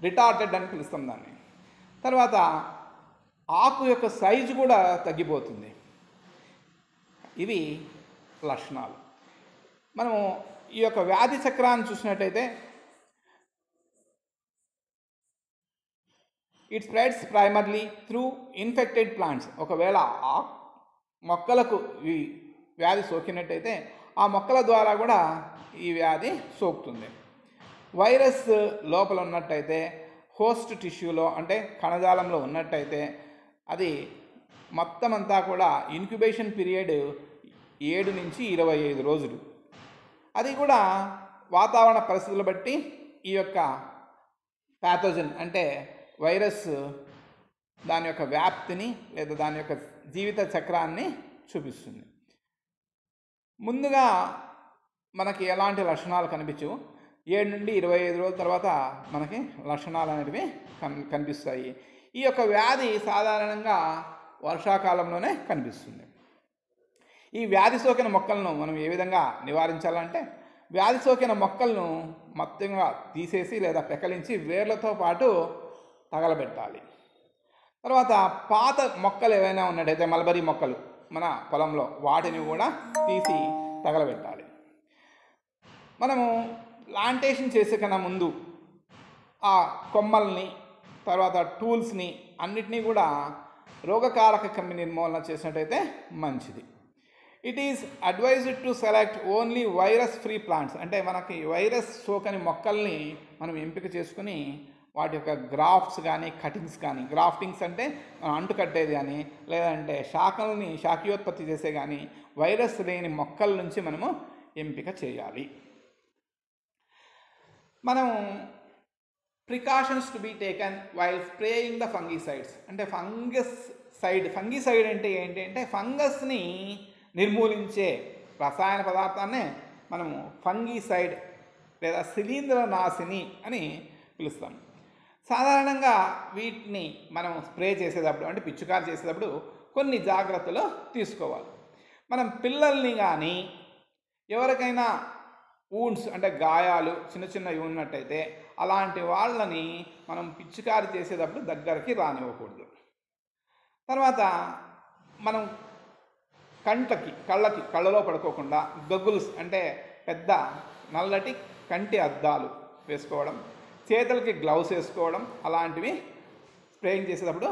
రిటార్టెడ్ అని పిలుస్తాం దాన్ని. తర్వాత ఆకు యొక్క సైజు కూడా తగ్గిపోతుంది. ఇవి లక్షణాలు. మనము ఈ యొక్క వ్యాధి చక్రాన్ని చూసినట్టయితే it spreads primarily through infected plants. ఒకవేళ ఆ మొక్కలకు ఈ వ్యాధి సోకినట్టయితే ఆ మొక్కల ద్వారా కూడా ఈ వ్యాధి సోకుతుంది. వైరస్ లోపల ఉన్నట్టయితే హోస్ట్ టిష్యూలో అంటే కణజాలంలో ఉన్నట్టయితే అది మొత్తం అంతా కూడా ఇన్క్యుబేషన్ పీరియడ్ 7 నుంచి 25 రోజులు. అది కూడా వాతావరణ పరిస్థితులు బట్టి ఈ యొక్క ప్యాథోజన్ అంటే వైరస్ దాని యొక్క వ్యాప్తిని లేదా దాని యొక్క జీవిత చక్రాన్ని చూపిస్తుంది. ముందుగా మనకి ఎలాంటి లక్షణాలు కనిపించవు. 7 నుండి 25 రోజుల తర్వాత మనకి లక్షణాలు అనేటివి కనిపిస్తాయి. ఈ యొక్క వ్యాధి సాధారణంగా వర్షాకాలంలోనే కనిపిస్తుంది. ఈ వ్యాధి సోకిన మొక్కలను మనం ఏ విధంగా నివారించాలంటే వ్యాధి సోకిన మొక్కలను మొత్తంగా తీసేసి లేదా పెకలించి వేర్లతో పాటు తగలబెట్టాలి. తర్వాత పాత మొక్కలు ఏవైనా ఉన్నట్టయితే మల్బరీ మొక్కలు మన పొలంలో వాటిని కూడా తీసి తగలబెట్టాలి. మనము ప్లాంటేషన్ చేసే కన్నా ముందు ఆ కొమ్మల్ని తర్వాత టూల్స్ని అన్నిటినీ కూడా రోగకారక క్రిమి నిర్మూలన చేసినట్టయితే మంచిది. It is advised to select only virus free plants. అంటే మనకి వైరస్ సోకని మొక్కల్ని మనం ఎంపిక చేసుకుని వాటి యొక్క గ్రాఫ్ట్స్ కానీ కటింగ్స్ కానీ, గ్రాఫ్టింగ్స్ అంటే అంటు కట్టేది కానీ లేదంటే శాఖీయోత్పత్తి చేసే కానీ వైరస్ లేని మొక్కల నుంచి మనము ఎంపిక చేయాలి. మనం precautions to be taken while spraying the fungicides. అంటే ఫంగిసైడ్ అంటే ఏంటి అంటే ఫంగస్ని నిర్మూలించే రసాయన పదార్థాన్నే మనము ఫంగిసైడ్ లేదా శిలీంద్రనాశిని అని పిలుస్తాం. సాధారణంగా వీటిని మనం స్ప్రే చేసేటప్పుడు అంటే పిచికారి చేసేటప్పుడు కొన్ని జాగ్రత్తలు తీసుకోవాలి. మనం పిల్లల్ని కానీ ఎవరికైనా వూండ్స్ అంటే గాయాలు చిన్నవి ఉన్నట్టయితే అలాంటి వాళ్ళని మనం పిచికారి చేసేటప్పుడు దగ్గరికి రానివ్వకూడదు. తర్వాత మనం కళ్ళలో పడుకోకుండా గగుల్స్ అంటే పెద్ద నల్లటి కంటి అద్దాలు వేసుకోవడం, చేతులకి గ్లౌస్ వేసుకోవడం అలాంటివి స్ప్రేయింగ్ చేసేటప్పుడు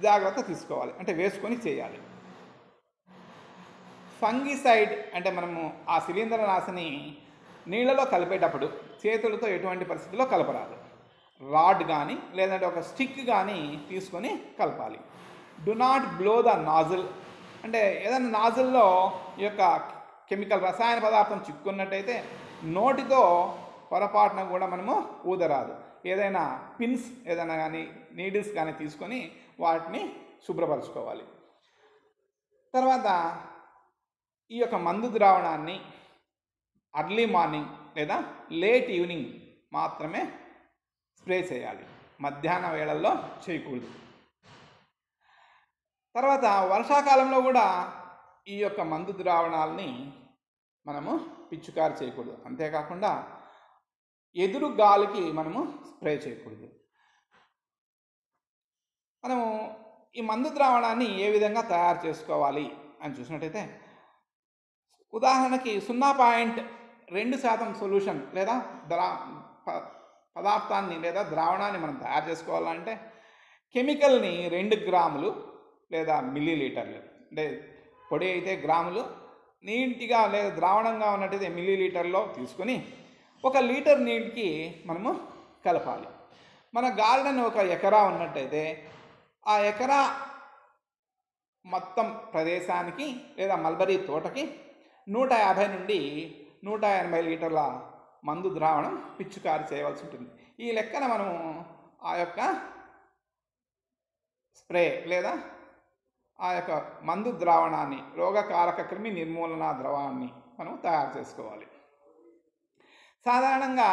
జాగ్రత్త తీసుకోవాలి, అంటే వేసుకొని చేయాలి. ఫంగిసైడ్ అంటే మనము ఆ శిలీంద్రనాశిని నీళ్ళలో కలిపేటప్పుడు చేతులతో ఎటువంటి పరిస్థితుల్లో కలపరాదు. రాడ్ కానీ లేదంటే ఒక స్టిక్ కానీ తీసుకొని కలపాలి. Do not blow the nozzle, అంటే ఏదైనా నాజిల్లో ఈ యొక్క కెమికల్ రసాయన పదార్థం చిక్కున్నట్టయితే నోటితో పొరపాటున కూడా మనము ఊదరాదు. ఏదైనా పిన్స్ ఏదైనా కానీ నీడిల్స్ కానీ తీసుకొని వాటిని శుభ్రపరచుకోవాలి. తర్వాత ఈ యొక్క మందు ద్రావణాన్ని అర్లీ మార్నింగ్ లేదా లేట్ ఈవినింగ్ మాత్రమే స్ప్రే చేయాలి, మధ్యాహ్న వేళల్లో చేయకూడదు. తర్వాత వర్షాకాలంలో కూడా ఈ యొక్క మందు ద్రావణాలని మనము పిచికారి చేయకూడదు. అంతేకాకుండా ఎదురు గాలికి మనము స్ప్రే చేయకూడదు. మనము ఈ మందు ద్రావణాన్ని ఏ విధంగా తయారు చేసుకోవాలి అని చూసినట్టయితే, ఉదాహరణకి 0.2% సొల్యూషన్ లేదా పదార్థాన్ని లేదా ద్రావణాన్ని మనం తయారు చేసుకోవాలంటే కెమికల్ని 2 గ్రాములు లేదా మిల్లీలీటర్లు, అంటే పొడి అయితే గ్రాములు, నీట్గా లేదా ద్రావణంగా ఉన్నట్టయితే మిల్లీలీటర్లో తీసుకొని 1 లీటర్ నీటికి మనము కలపాలి. మన గార్డెన్ 1 ఎకరా ఉన్నట్టయితే ఆ ఎకరా మొత్తం ప్రదేశానికి లేదా మల్బరీ తోటకి 150 నుండి 180 లీటర్ల మందు ద్రావణం పిచికారి చేయవలసి ఉంటుంది. ఈ లెక్కన మనము ఆ యొక్క స్ప్రే లేదా ఆ యొక్క మందు ద్రావణాన్ని, రోగకారక క్రిమి నిర్మూలన ద్రవాన్ని మనం తయారు చేసుకోవాలి. సాధారణంగా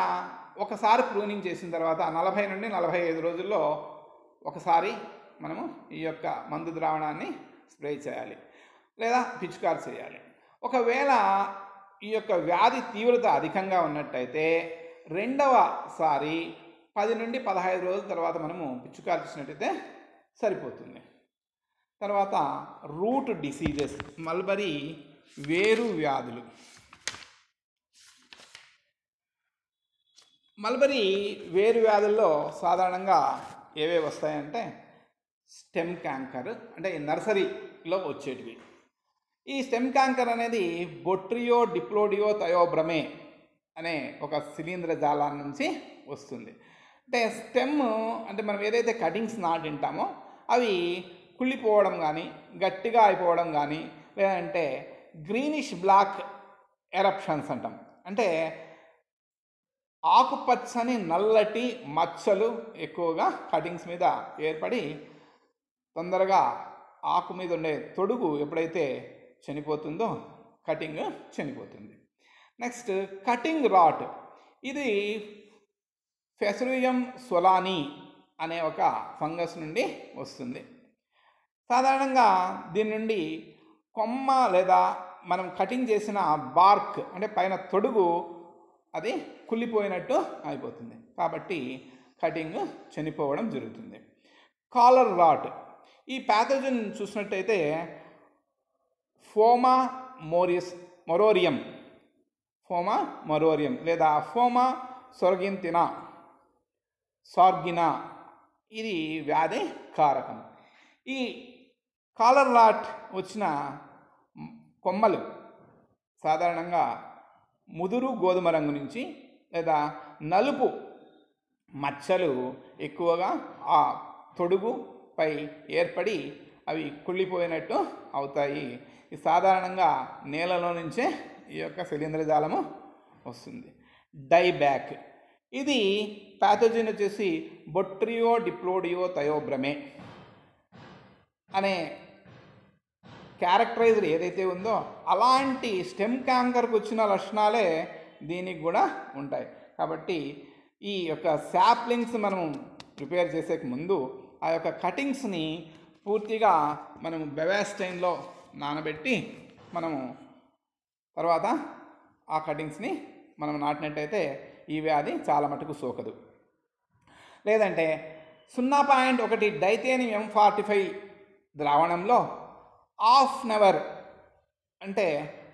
ఒకసారి ప్రూనింగ్ చేసిన తర్వాత 40 నుండి 45 రోజుల్లో ఒకసారి మనము ఈ యొక్క మందు ద్రావణాన్ని స్ప్రే చేయాలి లేదా పిచికారి చేయాలి. ఒకవేళ ఈ యొక్క వ్యాధి తీవ్రత అధికంగా ఉన్నట్టయితే రెండవసారి 10 నుండి 15 రోజుల తర్వాత మనము పిచికారి చేసినట్టయితే సరిపోతుంది. తర్వాత రూట్ డిసీజెస్, మల్బరీ వేరు వ్యాధులు. మల్బరీ వేరు వ్యాధుల్లో సాధారణంగా ఏవే వస్తాయంటే స్టెమ్ క్యాంకర్, అంటే నర్సరీలో వచ్చేటివి. ఈ స్టెమ్ క్యాంకర్ అనేది బొట్రియో డిప్లోడియో థయోబ్రమే అనే ఒక శిలీంద్ర జాలం నుంచి వస్తుంది. అంటే స్టెమ్ అంటే మనం ఏదైతే కటింగ్స్ నాటింటామో అవి కుళ్ళిపోవడం కానీ గట్టిగా అయిపోవడం కానీ, లేదంటే గ్రీనిష్ బ్లాక్ ఎరప్షన్స్ అంటాం, అంటే ఆకుపచ్చని నల్లటి మచ్చలు ఎక్కువగా కటింగ్స్ మీద ఏర్పడి తొందరగా ఆకు మీద ఉండే తొడుగు ఎప్పుడైతే చనిపోతుందో కటింగ్ చనిపోతుంది. నెక్స్ట్ కటింగ్ రాట్, ఇది ఫెసరియం సొలాని అనే ఒక ఫంగస్ నుండి వస్తుంది. సాధారణంగా దీని నుండి కొమ్మ లేదా మనం కటింగ్ చేసిన బార్క్, అంటే పైన తొడుగు అది కుళ్ళిపోయినట్టు అయిపోతుంది, కాబట్టి కటింగ్ చనిపోవడం జరుగుతుంది. కాలర్ రాట్, ఈ ప్యాథోజన్ చూసినట్టయితే ఫోమా మొరోరియం లేదా ఫోమా సార్గినా ఇది వ్యాధి కారకం. ఈ కాలర్ రాట్ వచ్చిన కొమ్మలు సాధారణంగా ముదురు గోధుమ రంగు నుంచి లేదా నలుపు మచ్చలు ఎక్కువగా ఆ తొడుగుపై ఏర్పడి అవి కుళ్ళిపోయినట్టు అవుతాయి. ఇది సాధారణంగా నేలలో నుంచే ఈ యొక్క శిలీంద్రజాలము వస్తుంది. డైబ్యాక్, ఇది ప్యాథోజన్ వచ్చేసి బొట్రియో డిప్లోడియో థయోబ్రమే అనే క్యారెక్టరైజర్ ఏదైతే ఉందో అలాంటి స్టెమ్ క్యాంకర్కి వచ్చిన లక్షణాలే దీనికి కూడా ఉంటాయి. కాబట్టి ఈ యొక్క శాప్లింగ్స్ మనం ప్రిపేర్ చేసే ముందు ఆ యొక్క కటింగ్స్ని పూర్తిగా మనము బెవాస్టైన్లో నానబెట్టి మనము తర్వాత ఆ కటింగ్స్ని మనం నాటినట్టయితే ఈ వ్యాధి చాలా మటుకు సోకదు. లేదంటే 0.1 డైథేనియం M45 ద్రావణంలో హాఫ్ అన్ అవర్, అంటే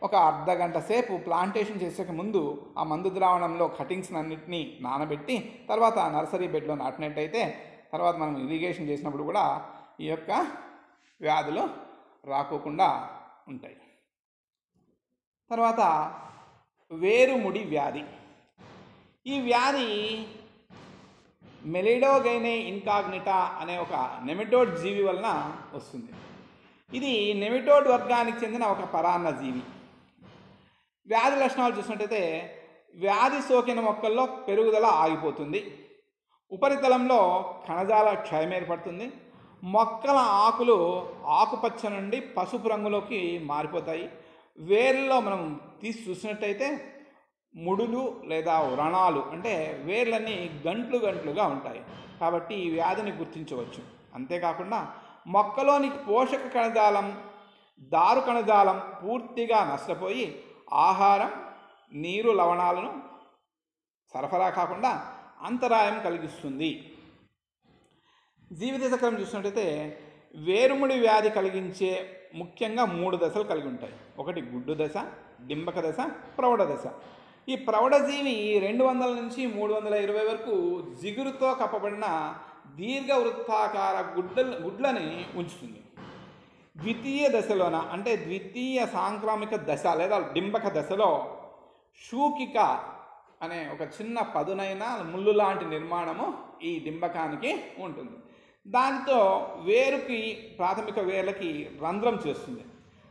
ఒక అర్ధగంట సేపు ప్లాంటేషన్ చేసే ముందు ఆ మందు ద్రావణంలో కటింగ్స్ అన్నింటినీ నానబెట్టి తర్వాత నర్సరీ బెడ్లో నాటినట్టయితే తర్వాత మనం ఇరిగేషన్ చేసినప్పుడు కూడా ఈ యొక్క వ్యాధులు రాకోకుండా ఉంటాయి. తర్వాత వేరుముడి వ్యాధి. ఈ వ్యాధి మెలిడోగైనే ఇన్కాగ్నిటా అనే ఒక నెమటోడ్ జీవి వలన వస్తుంది. ఇది నెమటోడ్ వర్గానికి చెందిన ఒక పరాన్న జీవి. వ్యాధి లక్షణాలు చూసినట్టయితే వ్యాధి సోకిన మొక్కల్లో పెరుగుదల ఆగిపోతుంది, ఉపరితలంలో కణజాల క్షయం ఏర్పడుతుంది, మొక్కల ఆకులు ఆకుపచ్చ నుండి పసుపు రంగులోకి మారిపోతాయి, వేర్లలో మనం తీసి చూసినట్టయితే ముడులు లేదా వ్రణాలు అంటే వేర్లన్నీ గంట్లు గంట్లుగా ఉంటాయి. కాబట్టి ఈ వ్యాధిని గుర్తించవచ్చు. అంతేకాకుండా మొక్కలోని పోషక కణజాలం, దారు కణజాలం పూర్తిగా నష్టపోయి ఆహారం, నీరు, లవణాలను సరఫరా కాకుండా అంతరాయం కలిగిస్తుంది. జీవిత చక్రం చూసినట్టయితే వేరుముడి వ్యాధి కలిగించే ముఖ్యంగా 3 దశలు కలిగి ఉంటాయి. ఒకటి గుడ్డు దశ, డింబక దశ, ప్రౌఢ దశ. ఈ ప్రౌఢజీవి 200 నుంచి 320 వరకు జిగురుతో కప్పబడిన దీర్ఘవృత్తాకార గుడ్లని ఉంచుతుంది. ద్వితీయ దశలోన అంటే ద్వితీయ సాంక్రామిక దశ లేదా డింబక దశలో శూకిక అనే ఒక చిన్న పదునైన ముళ్ళు లాంటి నిర్మాణము ఈ డింబకానికి ఉంటుంది. దానితో వేరుకి ప్రాథమిక వేర్లకి రంధ్రం చేస్తుంది.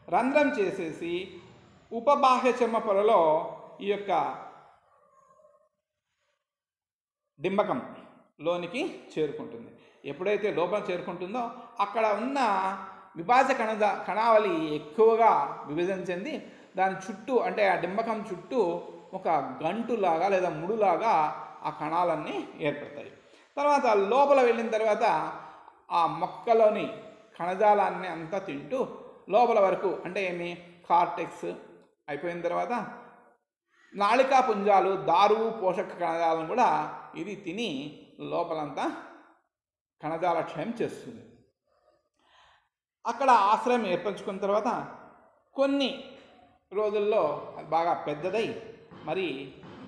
రంధ్రం చేసేసి ఉపబాహ్య చర్మ పొరలో ఈ యొక్క డింబకం లోనికి చేరుకుంటుంది. ఎప్పుడైతే లోపల చేరుకుంటుందో అక్కడ ఉన్న విభాజ కణావళి ఎక్కువగా విభజన చెంది దాని చుట్టూ అంటే ఆ డింబకం చుట్టూ ఒక గంటులాగా లేదా ముడులాగా ఆ కణాలన్నీ ఏర్పడతాయి. తర్వాత లోపల వెళ్ళిన తర్వాత ఆ మొక్కలోని కణజాలాన్ని అంతా తింటూ లోపల వరకు అంటే ఏమి కార్టెక్స్ అయిపోయిన తర్వాత నాళికా పుంజాలు, దారువు, పోషక కణజాలను కూడా ఇది తిని లోపలంతా కణజాల క్షయం చేస్తుంది. అక్కడ ఆశ్రయం ఏర్పరచుకున్న తర్వాత కొన్ని రోజుల్లో బాగా పెద్దదై మరి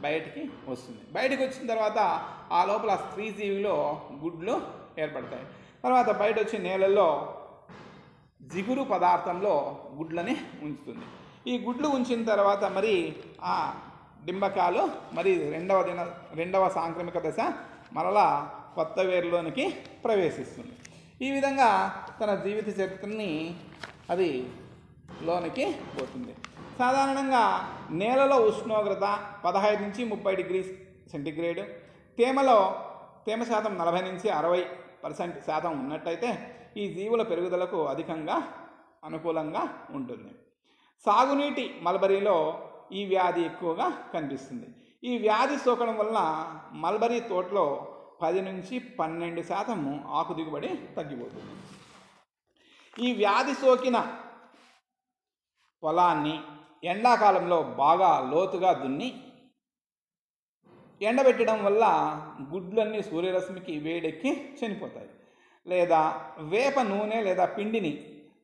బయటికి వస్తుంది. బయటికి వచ్చిన తర్వాత ఆ లోపల స్త్రీ జీవిలో గుడ్లు ఏర్పడతాయి. తర్వాత బయట వచ్చి నేలల్లో జిగురు పదార్థంలో గుడ్లని ఉంచుతుంది. ఈ గుడ్లు ఉంచిన తర్వాత మరి ఆ డింబకాలు మరి రెండవ సాంక్రమిక దశ మరలా కొత్త వేరులోనికి ప్రవేశిస్తుంది. ఈ విధంగా తన జీవిత చరిత్రని అది లోనికి పోతుంది. సాధారణంగా నేలలో ఉష్ణోగ్రత 15 నుంచి 30 డిగ్రీ సెంటీగ్రేడ్, తేమ శాతం 40 నుంచి 60% శాతం ఉన్నట్టయితే ఈ జీవుల పెరుగుదలకు అధికంగా అనుకూలంగా ఉంటుంది. సాగునీటి మల్బరీలో ఈ వ్యాధి ఎక్కువగా కనిపిస్తుంది. ఈ వ్యాధి సోకడం వలన మల్బరీ తోటలో 10 నుంచి 12% ఆకు దిగుబడి తగ్గిపోతుంది. ఈ వ్యాధి సోకిన పొలాన్ని ఎండాకాలంలో బాగా లోతుగా దున్ని ఎండబెట్టడం వల్ల గుడ్లన్నీ సూర్యరశ్మికి వేడెక్కి చనిపోతాయి. లేదా వేప నూనె లేదా పిండిని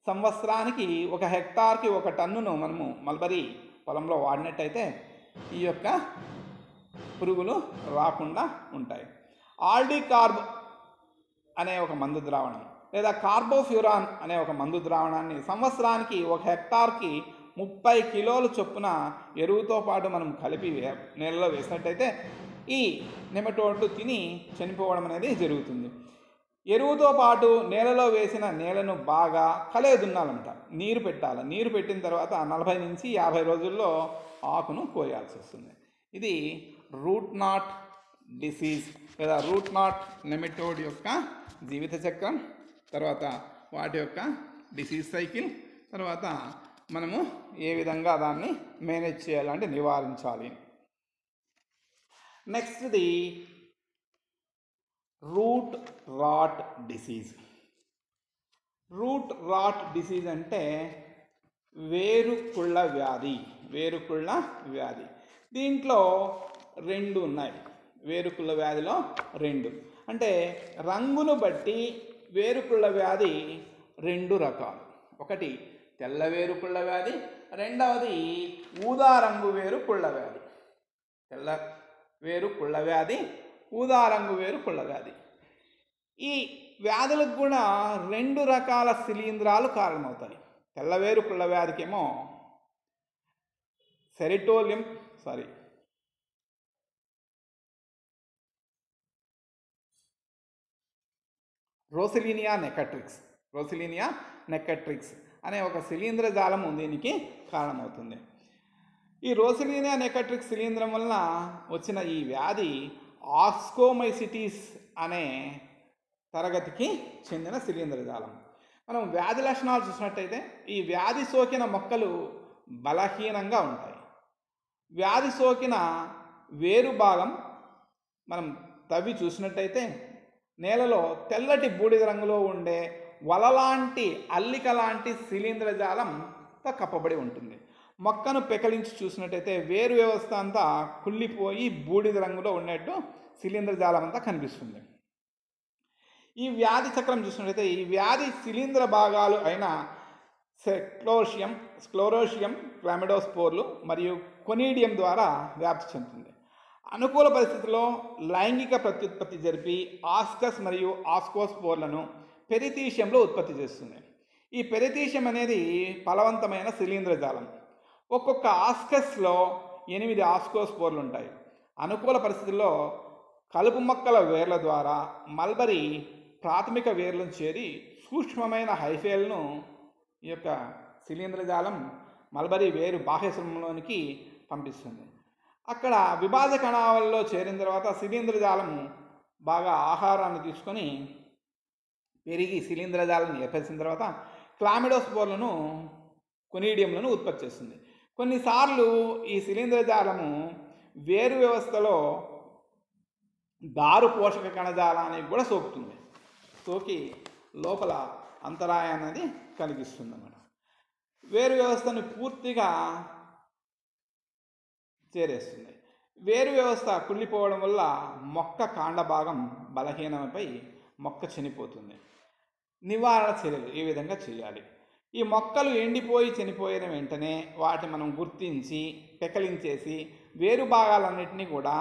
సంవత్సరానికి 1 హెక్టార్కి 1 టన్నును మనము మల్బరీ పొలంలో వాడినట్టయితే ఈ యొక్క పురుగులు రాకుండా ఉంటాయి. ఆల్డికార్బ్ అనే ఒక మందు ద్రావణం లేదా కార్బోఫ్యూరాన్ అనే ఒక మందు ద్రావణాన్ని సంవత్సరానికి 1 హెక్టార్కి 30 కిలోల చొప్పున ఎరువుతో పాటు మనం కలిపి నేలలో వేసినట్టయితే ఈ నెమటోడ్లు తిని చనిపోవడం అనేది జరుగుతుంది. ఎరువుతో పాటు నేలలో వేసిన నేలను బాగా కలయదున్నాలంట, నీరు పెట్టాలి. నీరు పెట్టిన తర్వాత 40 నుంచి 50 రోజుల్లో ఆకును కోయాల్సి వస్తుంది. ఇది రూట్ నాట్ డిసీజ్ లేదా రూట్ నాట్ నెమటోడ్ యొక్క జీవిత చక్రం, తర్వాత వాటి యొక్క డిసీజ్ సైకిల్, తర్వాత మనము ఏ విధంగా దాన్ని మేనేజ్ చేయాలంటే నివారించాలి. Next the root rot disease. Root rot disease అంటే వేరుకుళ్ళ వ్యాధి. దీంట్లో 2 ఉన్నాయి. వేరుకుళ్ళ వ్యాధిలో 2 అంటే రంగును బట్టి వేరుకుళ్ళ వ్యాధి 2 రకాలు. ఒకటి తెల్ల వేరుకుళ్ళ వ్యాధి, రెండవది ఊదా రంగు వేరుకుళ్ళ వ్యాధి. తెల్ల వేరుకుళ్ళ వ్యాధి, ఊదా రంగు వేరుకుళ్ళ వ్యాధి. ఈ వ్యాధులకు కూడా 2 రకాల శిలీంధ్రాలు కారణమవుతాయి. తెల్లవేరు కుళ్ళ వ్యాధికేమో సెరిటోలియం సారీ రోసిలీనియా నెకట్రిక్స్ అనే ఒక శిలీంధ్ర జాలము దీనికి కారణమవుతుంది. ఈ రోసిలీనియా నెకట్రిక్స్ శిలీంధ్రం వలన వచ్చిన ఈ వ్యాధి ఆస్కోమైసిటిస్ అనే తరగతికి చెందిన శిలీంధ్ర జాలం. మనం వ్యాధి లక్షణాలు చూసినట్టయితే ఈ వ్యాధి సోకిన మొక్కలు బలహీనంగా ఉంటాయి. వ్యాధి సోకిన వేరు భాగం మనం తవ్వి చూసినట్టయితే నేలలో తెల్లటి బూడిద రంగులో ఉండే వలలాంటి అల్లిక లాంటి శిలీంధ్ర జాలంతో కప్పబడి ఉంటుంది. మొక్కను పెకలించి చూసినట్టయితే వేరు వ్యవస్థ అంతా కుళ్ళిపోయి బూడిద రంగులో ఉన్నట్టు శిలీంధ్ర జాలం అంతా కనిపిస్తుంది. ఈ వ్యాధి చక్రం చూసినట్టయితే ఈ వ్యాధి శిలీంధ్ర భాగాలు అయిన స్క్లోరోషియం క్లామిడోస్పోర్లు మరియు కొనీడియం ద్వారా వ్యాప్తి చెందుతుంది. అనుకూల పరిస్థితుల్లో లైంగిక ప్రత్యుత్పత్తి జరిపి ఆస్కస్ మరియు ఆస్కోస్పోర్లను పెరితీషియంలో ఉత్పత్తి చేస్తుంది. ఈ పెరితీషియం అనేది ఫలవంతమైన శిలీంధ్ర జాలం. ఒక్కొక్క ఆస్కస్లో 8 ఆస్కోస్పోర్లు ఉంటాయి. అనుకూల పరిస్థితుల్లో కలుపు మొక్కల వేర్ల ద్వారా మల్బరీ ప్రాథమిక వేర్లను చేరి సూక్ష్మమైన హైఫేలను ఈ యొక్క శిలీంధ్ర జాలం మల్బరీ వేరు బాహ్యశ్రమంలోనికి పంపిస్తుంది. అక్కడ విభాజ కణాలలో చేరిన తర్వాత శిలీంధ్ర జాలము బాగా ఆహారాన్ని తీసుకొని పెరిగి శిలీంధ్ర జాలను ఏర్పరిచిన తర్వాత క్లామిడోస్పోర్లను కొనీడియంలను ఉత్పత్తి చేస్తుంది. కొన్నిసార్లు ఈ శిలీంధ్ర జాలము వేరు వ్యవస్థలో దారు పోషక కణజాలానికి కూడా సోకుతుంది. సోకి లోపల అంతరాయాన్ని కలిగిస్తుంది అన్నమాట. వేరు వ్యవస్థను పూర్తిగా చేరేస్తుంది. వేరు వ్యవస్థ కుళ్ళిపోవడం వల్ల మొక్క కాండ భాగం బలహీనమై మొక్క చనిపోతుంది. నివారణ చర్యలు ఈ విధంగా చేయాలి. ఈ మొక్కలు ఎండిపోయి చనిపోయిన వెంటనే వాటిని మనం గుర్తించి పెకలించేసి వేరు భాగాలన్నింటినీ కూడా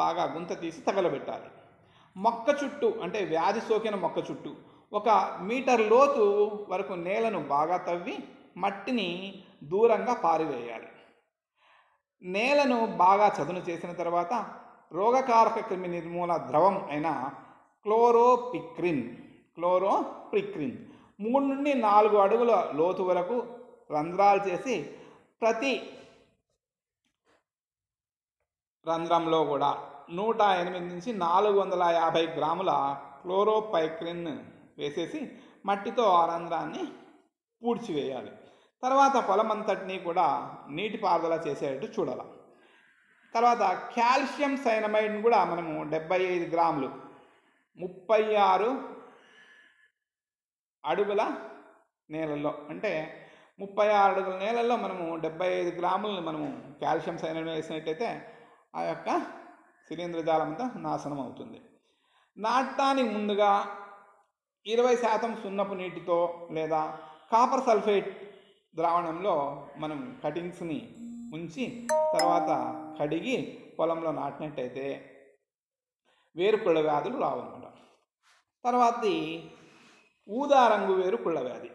బాగా గుంత తీసి తగలబెట్టాలి. మొక్క చుట్టూ అంటే వ్యాధి సోకిన మొక్క చుట్టూ 1 మీటర్ లోతు వరకు నేలను బాగా తవ్వి మట్టిని దూరంగా పారివేయాలి. నేలను బాగా చదును చేసిన తర్వాత రోగకారక క్రిమి నిర్మూలన ద్రవం అయిన క్లోరోపిక్రిన్ 3 నుండి 4 అడుగుల లోతు వరకు రంధ్రాలు చేసి ప్రతి రంధ్రంలో కూడా 108 నుంచి 450 గ్రాముల క్లోరోపైక్రిన్ వేసేసి మట్టితో ఆ రంధ్రాన్ని పూడ్చివేయాలి. తర్వాత పొలమంతటినీ కూడా నీటిపారుదల చేసేటట్టు చూడాలి. తర్వాత కాల్షియం సైనమైడ్ని కూడా మనము 75 గ్రాములు 36 అడుగుల నేలల్లో అంటే 36 అడుగుల నేలల్లో మనము 75 గ్రాములను మనము కాల్షియం సైనమైడ్ వేసినట్టయితే ఆ యొక్క శిలీంధ్ర జాలం అంతా నాశనం అవుతుంది. నాటడానికి ముందుగా 20% సున్నపు నీటితో లేదా కాపర్ సల్ఫేట్ ద్రావణంలో మనం కటింగ్స్ని ఉంచి తర్వాత కడిగి పొలంలో నాటినట్టయితే వేరుకుళ్ళ వ్యాధులు రావన్నమాట. తర్వాతది ఊదా రంగు వేరుకుళ్ళ వ్యాధి.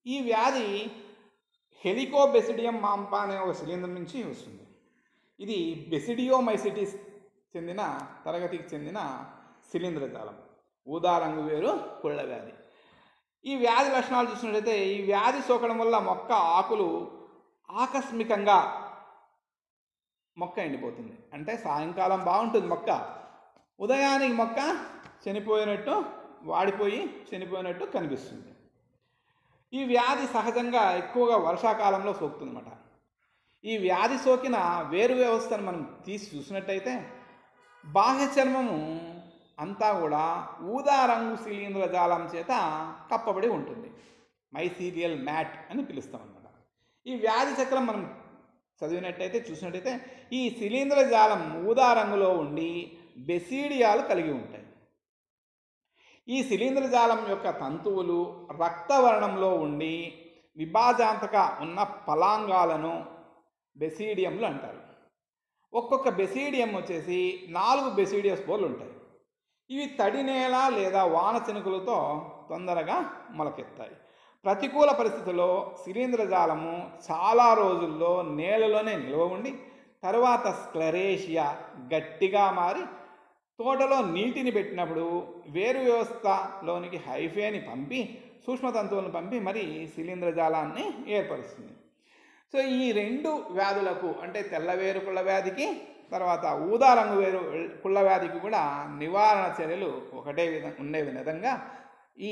ఈ వ్యాధి హెలికోబెసిడియం మాంపా అనే ఒక శిలీంధ్రం నుంచి వస్తుంది. ఇది బెసిడియోమైసిటిస్ చెందిన తరగతికి చెందిన శిలీంధ్ర జాలం. ఊదా రంగు వేరు కుళ్ళ వ్యాధి. ఈ వ్యాధి లక్షణాలు చూసినట్లయితే ఈ వ్యాధి సోకడం వల్ల మొక్క ఆకులు ఆకస్మికంగా మొక్క ఎండిపోతుంది. అంటే సాయంకాలం బాగుంటుంది మొక్క, ఉదయానికి మొక్క చనిపోయినట్టు వాడిపోయి చనిపోయినట్టు కనిపిస్తుంది. ఈ వ్యాధి సహజంగా ఎక్కువగా వర్షాకాలంలో సోకుతుందన్నమాట. ఈ వ్యాధి సోకిన వేరు వ్యవస్థను మనం తీసి చూసినట్టయితే బాహ్య చర్మము అంతా కూడా ఊదా రంగు శిలీంధ్ర జాలం చేత కప్పబడి ఉంటుంది. మైసీలియల్ మ్యాట్ అని పిలుస్తాం అన్నమాట. ఈ వ్యాధి చక్రం మనం చదివినట్టయితే చూసినట్టయితే ఈ శిలీంధ్ర జాలం ఊదా రంగులో ఉండి బెసీడియాలు కలిగి ఉంటాయి. ఈ శిలీంధ్ర జాలం యొక్క తంతువులు రక్తవర్ణంలో ఉండి విభాజాంతక ఉన్న ఫలాంగాలను బెసీడియంలు అంటారు. ఒక్కొక్క బెసీడియం వచ్చేసి 4 బెసీడియోస్పోర్లు ఉంటాయి. ఇవి తడి నేల లేదా వాన చినుకులతో తొందరగా మొలకెత్తాయి. ప్రతికూల పరిస్థితుల్లో శిలీంధ్రజాలము చాలా రోజుల్లో నేలలోనే నిల్వ ఉండి తరువాత స్క్లరేషియా గట్టిగా మారి తోటలో నీటిని పెట్టినప్పుడు వేరు వ్యవస్థలోనికి హైఫేని పంపి సూక్ష్మతంతువులను పంపి మరి శిలీంధ్రజాలాన్ని ఏర్పరుస్తుంది. సో ఈ రెండు వ్యాధులకు అంటే తెల్లవేరు కుళ్ళ వ్యాధికి తర్వాత ఊదా రంగు వేరు కుళ్ళ వ్యాధికి కూడా నివారణ చర్యలు ఒకటే ఉండే విధంగా ఈ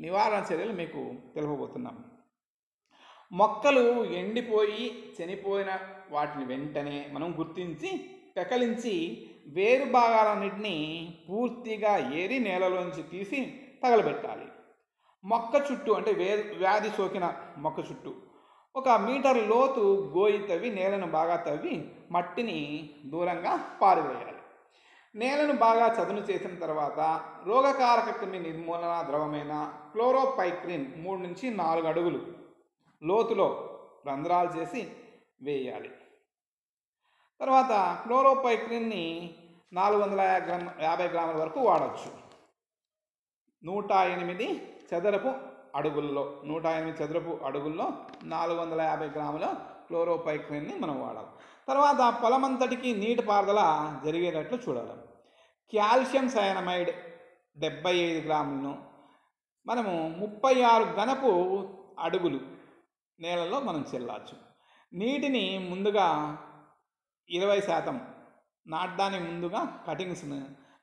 నివారణ చర్యలు మీకు తెలుపబోతున్నాం. మొక్కలు ఎండిపోయి చనిపోయిన వాటిని వెంటనే మనం గుర్తించి పెకలించి వేరు భాగాలన్నింటినీ పూర్తిగా ఏరి నేలలోంచి తీసి తగలబెట్టాలి. మొక్క చుట్టూ అంటే వ్యాధి సోకిన మొక్క చుట్టూ 1 మీటర్ లోతు గోయి తవ్వి నేలను బాగా తవ్వి మట్టిని దూరంగా పారివేయాలి. నేలను బాగా చదును చేసిన తర్వాత రోగకారక క్రిమి నిర్మూలన ద్రవమైన క్లోరోపైక్రిన్ 3 నుంచి 4 అడుగులు లోతులో రంధ్రాలు చేసి వేయాలి. తర్వాత క్లోరోపైక్రిన్ని 450 గ్రాముల వరకు వాడవచ్చు. 108 చదరపు అడుగుల్లో 450 గ్రాముల క్లోరోపైక్రిన్ని మనం వాడాలి. తర్వాత పొలమంతటికి నీటిపారుదల జరిగేటట్లు చూడాలి. కాల్షియం సైనమైడ్ 75 గ్రాములను మనము 36 ఘనపు అడుగులు నేలలో మనం చెల్లవచ్చు. నీటిని ముందుగా 20% నాటడానికి ముందుగా కటింగ్స్ను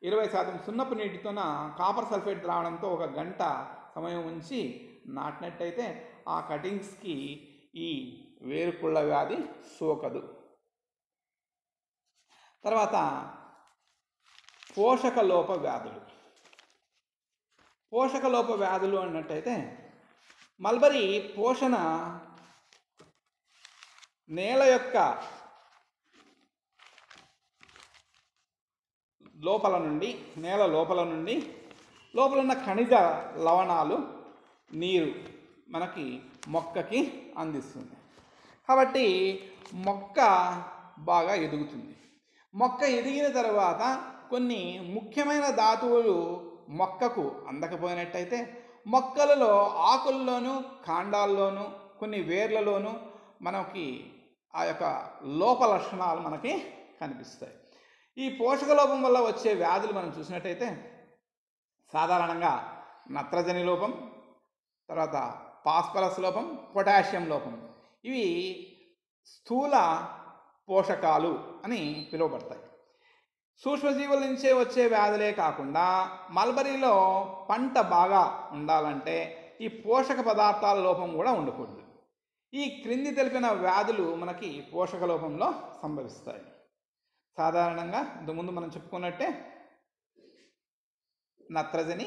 20% సున్నపు నీటితోన కాపర్ సల్ఫేట్ ద్రావణంతో 1 గంట సమయం ఉంచి నాటినట్టయితే ఆ కటింగ్స్కి ఈ వేరుకుళ్ళ వ్యాధి సోకదు. తర్వాత పోషకలోప వ్యాధులు అన్నట్టయితే మల్బరీ పోషణ నేల యొక్క లోపల నుండి లోపల ఉన్న ఖనిజ లవణాలు నీరు మనకి మొక్కకి అందిస్తుంది. కాబట్టి మొక్క బాగా ఎదుగుతుంది. మొక్క ఎదిగిన తర్వాత కొన్ని ముఖ్యమైన ధాతువులు మొక్కకు అందకపోయినట్టయితే మొక్కలలో ఆకుల్లోనూ కాండాల్లోనూ కొన్ని వేర్లలోనూ మనకి ఆ యొక్క లోప లక్షణాలు మనకి కనిపిస్తాయి. ఈ పోషక లోపం వల్ల వచ్చే వ్యాధులు మనం చూసినట్టయితే సాధారణంగా నత్రజని లోపం, తర్వాత ఫాస్ఫరస్ లోపం, పొటాషియం లోపం, ఇవి స్థూల పోషకాలు అని పిలువబడతాయి. సూక్ష్మజీవుల నుంచే వచ్చే వ్యాధులే కాకుండా మల్బరీలో పంట బాగా ఉండాలంటే ఈ పోషక పదార్థాల లోపం కూడా ఉండకూడదు. ఈ క్రింది తెలిపిన వ్యాధులు మనకి పోషక లోపంలో సంభవిస్తాయి. సాధారణంగా ఇంతకుముందు మనం చెప్పుకున్నట్టే నత్రజని,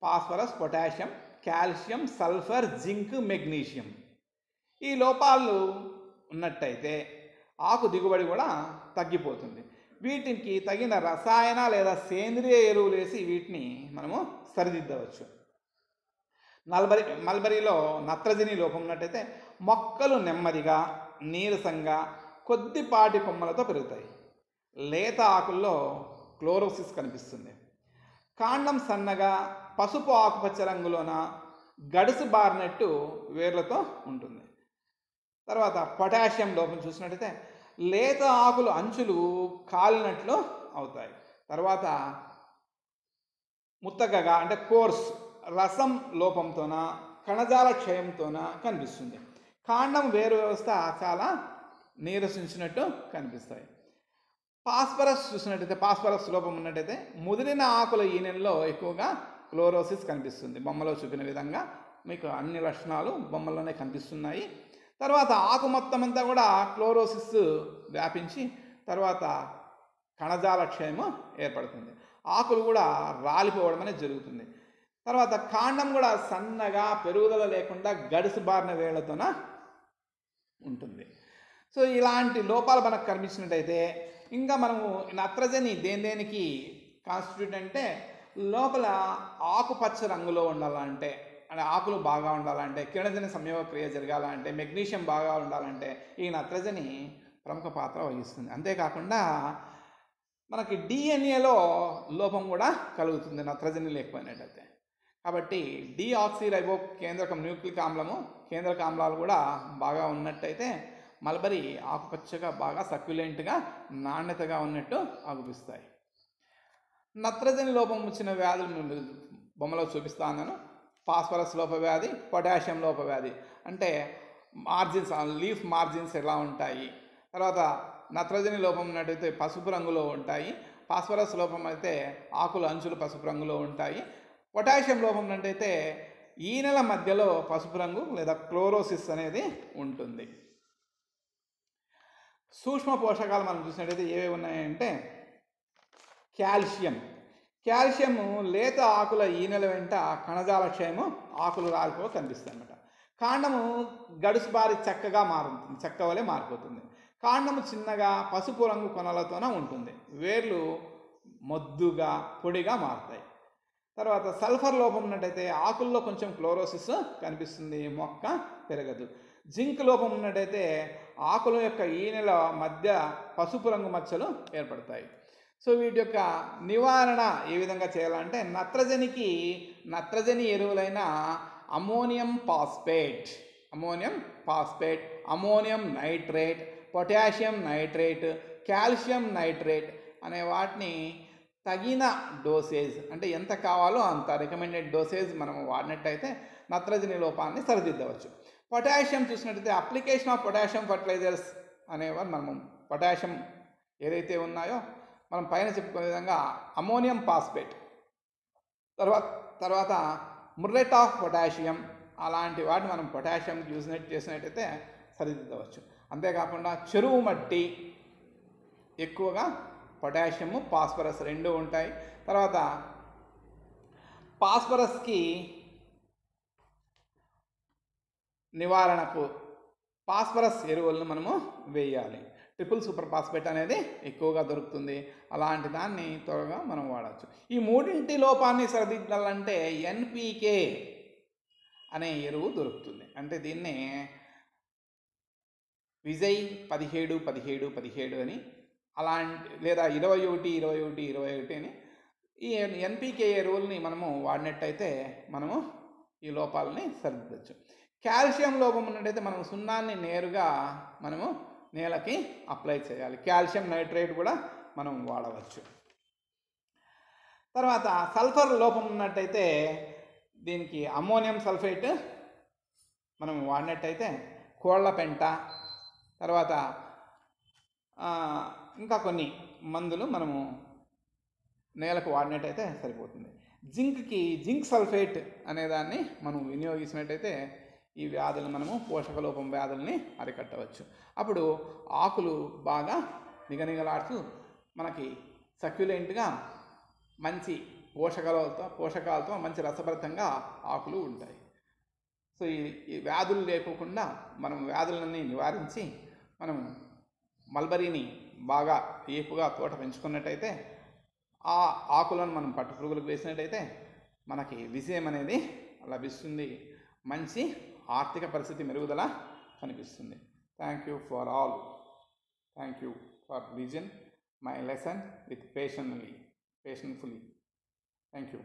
phosphorus, potassium, calcium, sulphur, zinc, magnesium ఈ లోపాలు ఉన్నట్టయితే ఆకు దిగుబడి కూడా తగ్గిపోతుంది. వీటికి తగిన రసాయన లేదా సేంద్రియ ఎరువులు వేసి వీటిని మనము సరిదిద్దవచ్చు. మల్బరీలో నత్రజని లోపం ఉన్నట్టయితే మొక్కలు నెమ్మదిగా నీరసంగా కొద్దిపాటి కొమ్మలతో పెరుగుతాయి. లేత ఆకుల్లో క్లోరోసిస్ కనిపిస్తుంది. కాండం సన్నగా పసుపు ఆకుపచ్చ రంగులోన గడుసు బారినట్టు వేర్లతో ఉంటుంది. తర్వాత పొటాషియం లోపం చూసినట్టయితే లేత ఆకులు అంచులు కాలినట్లు అవుతాయి. తర్వాత ముత్తగగా అంటే కోర్స్ రసం లోపంతోన కణజాల క్షయంతోన కనిపిస్తుంది. కాండం వేరు వ్యవస్థ చాలా నీరసించినట్టు కనిపిస్తాయి. ఫాస్ఫరస్ చూసినట్టయితే ఫాస్ఫరస్ లోపం ఉన్నట్టయితే ముదిరిన ఆకుల ఈనెల్లో ఎక్కువగా క్లోరోసిస్ కనిపిస్తుంది. బొమ్మలో చూపిన విధంగా మీకు అన్ని లక్షణాలు బొమ్మలోనే కనిపిస్తున్నాయి. తర్వాత ఆకు మొత్తం అంతా కూడా క్లోరోసిస్ వ్యాపించి తర్వాత కణజాల క్షయము ఏర్పడుతుంది. ఆకులు కూడా రాలిపోవడం అనేది జరుగుతుంది. తర్వాత కాండం కూడా సన్నగా పెరుగుదల లేకుండా గడుసు బారిన వేళ్లతోన ఉంటుంది. సో ఇలాంటి లోపాలు మనకు కనిపించినట్టయితే ఇంకా మనము నత్రజని దేనికి కాన్స్టిట్యూట్ అంటే లోపల ఆకుపచ్చ రంగులో ఉండాలంటే అంటే ఆకులు బాగా ఉండాలంటే కిరణజని సంయోగ క్రియ జరగాలంటే మెగ్నీషియం బాగా ఉండాలంటే ఈ నత్రజని ప్రముఖ పాత్ర వహిస్తుంది. అంతేకాకుండా మనకి డిఎన్ఏలో లోపం కూడా కలుగుతుంది నత్రజని లేకపోయినట్టయితే. కాబట్టి డిఆక్సిరైబో కేంద్రకం న్యూక్లిక్ ఆమ్లము కేంద్రక ఆమ్లాలు కూడా బాగా ఉన్నట్టయితే మల్బరీ ఆకుపచ్చగా బాగా సక్యులెంట్గా నాణ్యతగా ఉన్నట్టు అగుపిస్తాయి. నత్రజని లోపం వచ్చిన వ్యాధులు బొమ్మలో చూపిస్తాను. ఫాస్ఫరస్ లోప వ్యాధి, పొటాషియం లోప వ్యాధి. అంటే మార్జిన్స్, లీఫ్ మార్జిన్స్ ఎలా ఉంటాయి. తర్వాత నత్రజని లోపం ఉన్నట్టయితే పసుపు రంగులో ఉంటాయి. ఫాస్ఫరస్ లోపం అయితే ఆకుల అంచులు పసుపు రంగులో ఉంటాయి. పొటాషియం లోపం ఉన్నట్టయితే ఈనెల మధ్యలో పసుపు రంగు లేదా క్లోరోసిస్ అనేది ఉంటుంది. సూక్ష్మ పోషకాలు మనం చూసినట్టయితే ఏవేవి ఉన్నాయంటే కాల్షియము లేత ఆకుల ఈనెల వెంట కణజాల క్షయము ఆకులు రాలిపో కనిపిస్తాయి అన్నమాట. కాండము గడుసుబారి చెక్క వలె మారిపోతుంది. కాండము చిన్నగా పసుపు రంగు కొనలతోనే ఉంటుంది. వేర్లు మొద్దుగా పొడిగా మారుతాయి. తర్వాత సల్ఫర్ లోపం ఉన్నట్టయితే ఆకుల్లో కొంచెం క్లోరోసిస్ కనిపిస్తుంది, మొక్క పెరగదు. జింక్ లోపం ఉన్నట్టయితే ఆకుల యొక్క ఈనెల మధ్య పసుపు రంగు మచ్చలు ఏర్పడతాయి. సో వీటి యొక్క నివారణ ఏ విధంగా చేయాలంటే నత్రజని ఎరువులైన ammonium phosphate, ammonium nitrate, potassium nitrate, calcium nitrate అనే వాటిని తగిన డోసేజ్, అంటే ఎంత కావాలో అంత రికమెండెడ్ డోసేజ్ మనం వాడినట్టయితే నత్రజని లోపాన్ని సరిదిద్దవచ్చు. పొటాషియం చూసినట్టయితే అప్లికేషన్ ఆఫ్ పొటాషియం ఫర్టిలైజర్స్ అనేవారు మనం పొటాషియం ఏదైతే ఉన్నాయో మనం పైన చెప్పుకునే విధంగా అమోనియం ఫాస్ఫేట్, తర్వాత ముర్రేట్ ఆఫ్ పొటాషియం అలాంటి వాటిని మనం పొటాషియం చేసినట్టయితే సరిదిద్దవచ్చు. అంతేకాకుండా చెరువు మట్టి ఎక్కువగా పొటాషియము ఫాస్ఫరస్ రెండు ఉంటాయి. తర్వాత ఫాస్ఫరస్కి నివారణకు ఫాస్ఫరస్ ఎరువులను మనము వేయాలి. ట్రిపుల్ సూపర్ ఫాస్ఫేట్ అనేది ఎక్కువగా దొరుకుతుంది. అలాంటి దాన్ని త్వరగా మనం వాడచ్చు. ఈ మూడింటి లోపాన్ని సరిదిద్దాలంటే ఎన్పికే అనే ఎరువు దొరుకుతుంది. అంటే దీన్ని విజయ్ 17-17-17 అని అలాంటి లేదా 21-21-21 అని ఈ ఎన్పికే ఎరువుల్ని మనము వాడినట్టయితే మనము ఈ లోపాలని సరిదిద్దచ్చు. కాల్షియం లోపం ఉన్నట్టయితే మనం సున్నాన్ని నేరుగా మనము నేలకి అప్లై చేయాలి. కాల్షియం నైట్రేట్ కూడా మనం వాడవచ్చు. తర్వాత సల్ఫర్ లోపం ఉన్నట్టయితే దీనికి అమ్మోనియం సల్ఫేట్ మనం వాడినట్టయితే కోళ్ల పెంట, తర్వాత ఇంకా కొన్ని మందులు మనము నేలకు వాడినట్టయితే సరిపోతుంది. జింక్ సల్ఫేట్ అనేదాన్ని మనం వినియోగించినట్టయితే ఈ వ్యాధులను మనము పోషకలోపం వ్యాధుల్ని అరికట్టవచ్చు. అప్పుడు ఆకులు బాగా నిగనిగలాడుతూ మనకి సక్యులెంట్గా మంచి పోషకాలతో మంచి రసభరితంగా ఆకులు ఉంటాయి. సో ఈ వ్యాధులు లేకోకుండా మనం వ్యాధులన్నీ నివారించి మనం మల్బరీని బాగా ఏపుగా తోట పెంచుకున్నట్టయితే ఆ ఆకులను మనం పట్టు పురుగులకు వేసినట్టయితే మనకి విజయం అనేది లభిస్తుంది. మంచి ఆర్థిక పరిస్థితి మెరుగుదల కనిపిస్తుంది. Thank you for all. Thank you for listen my lesson with patiently. Thank you.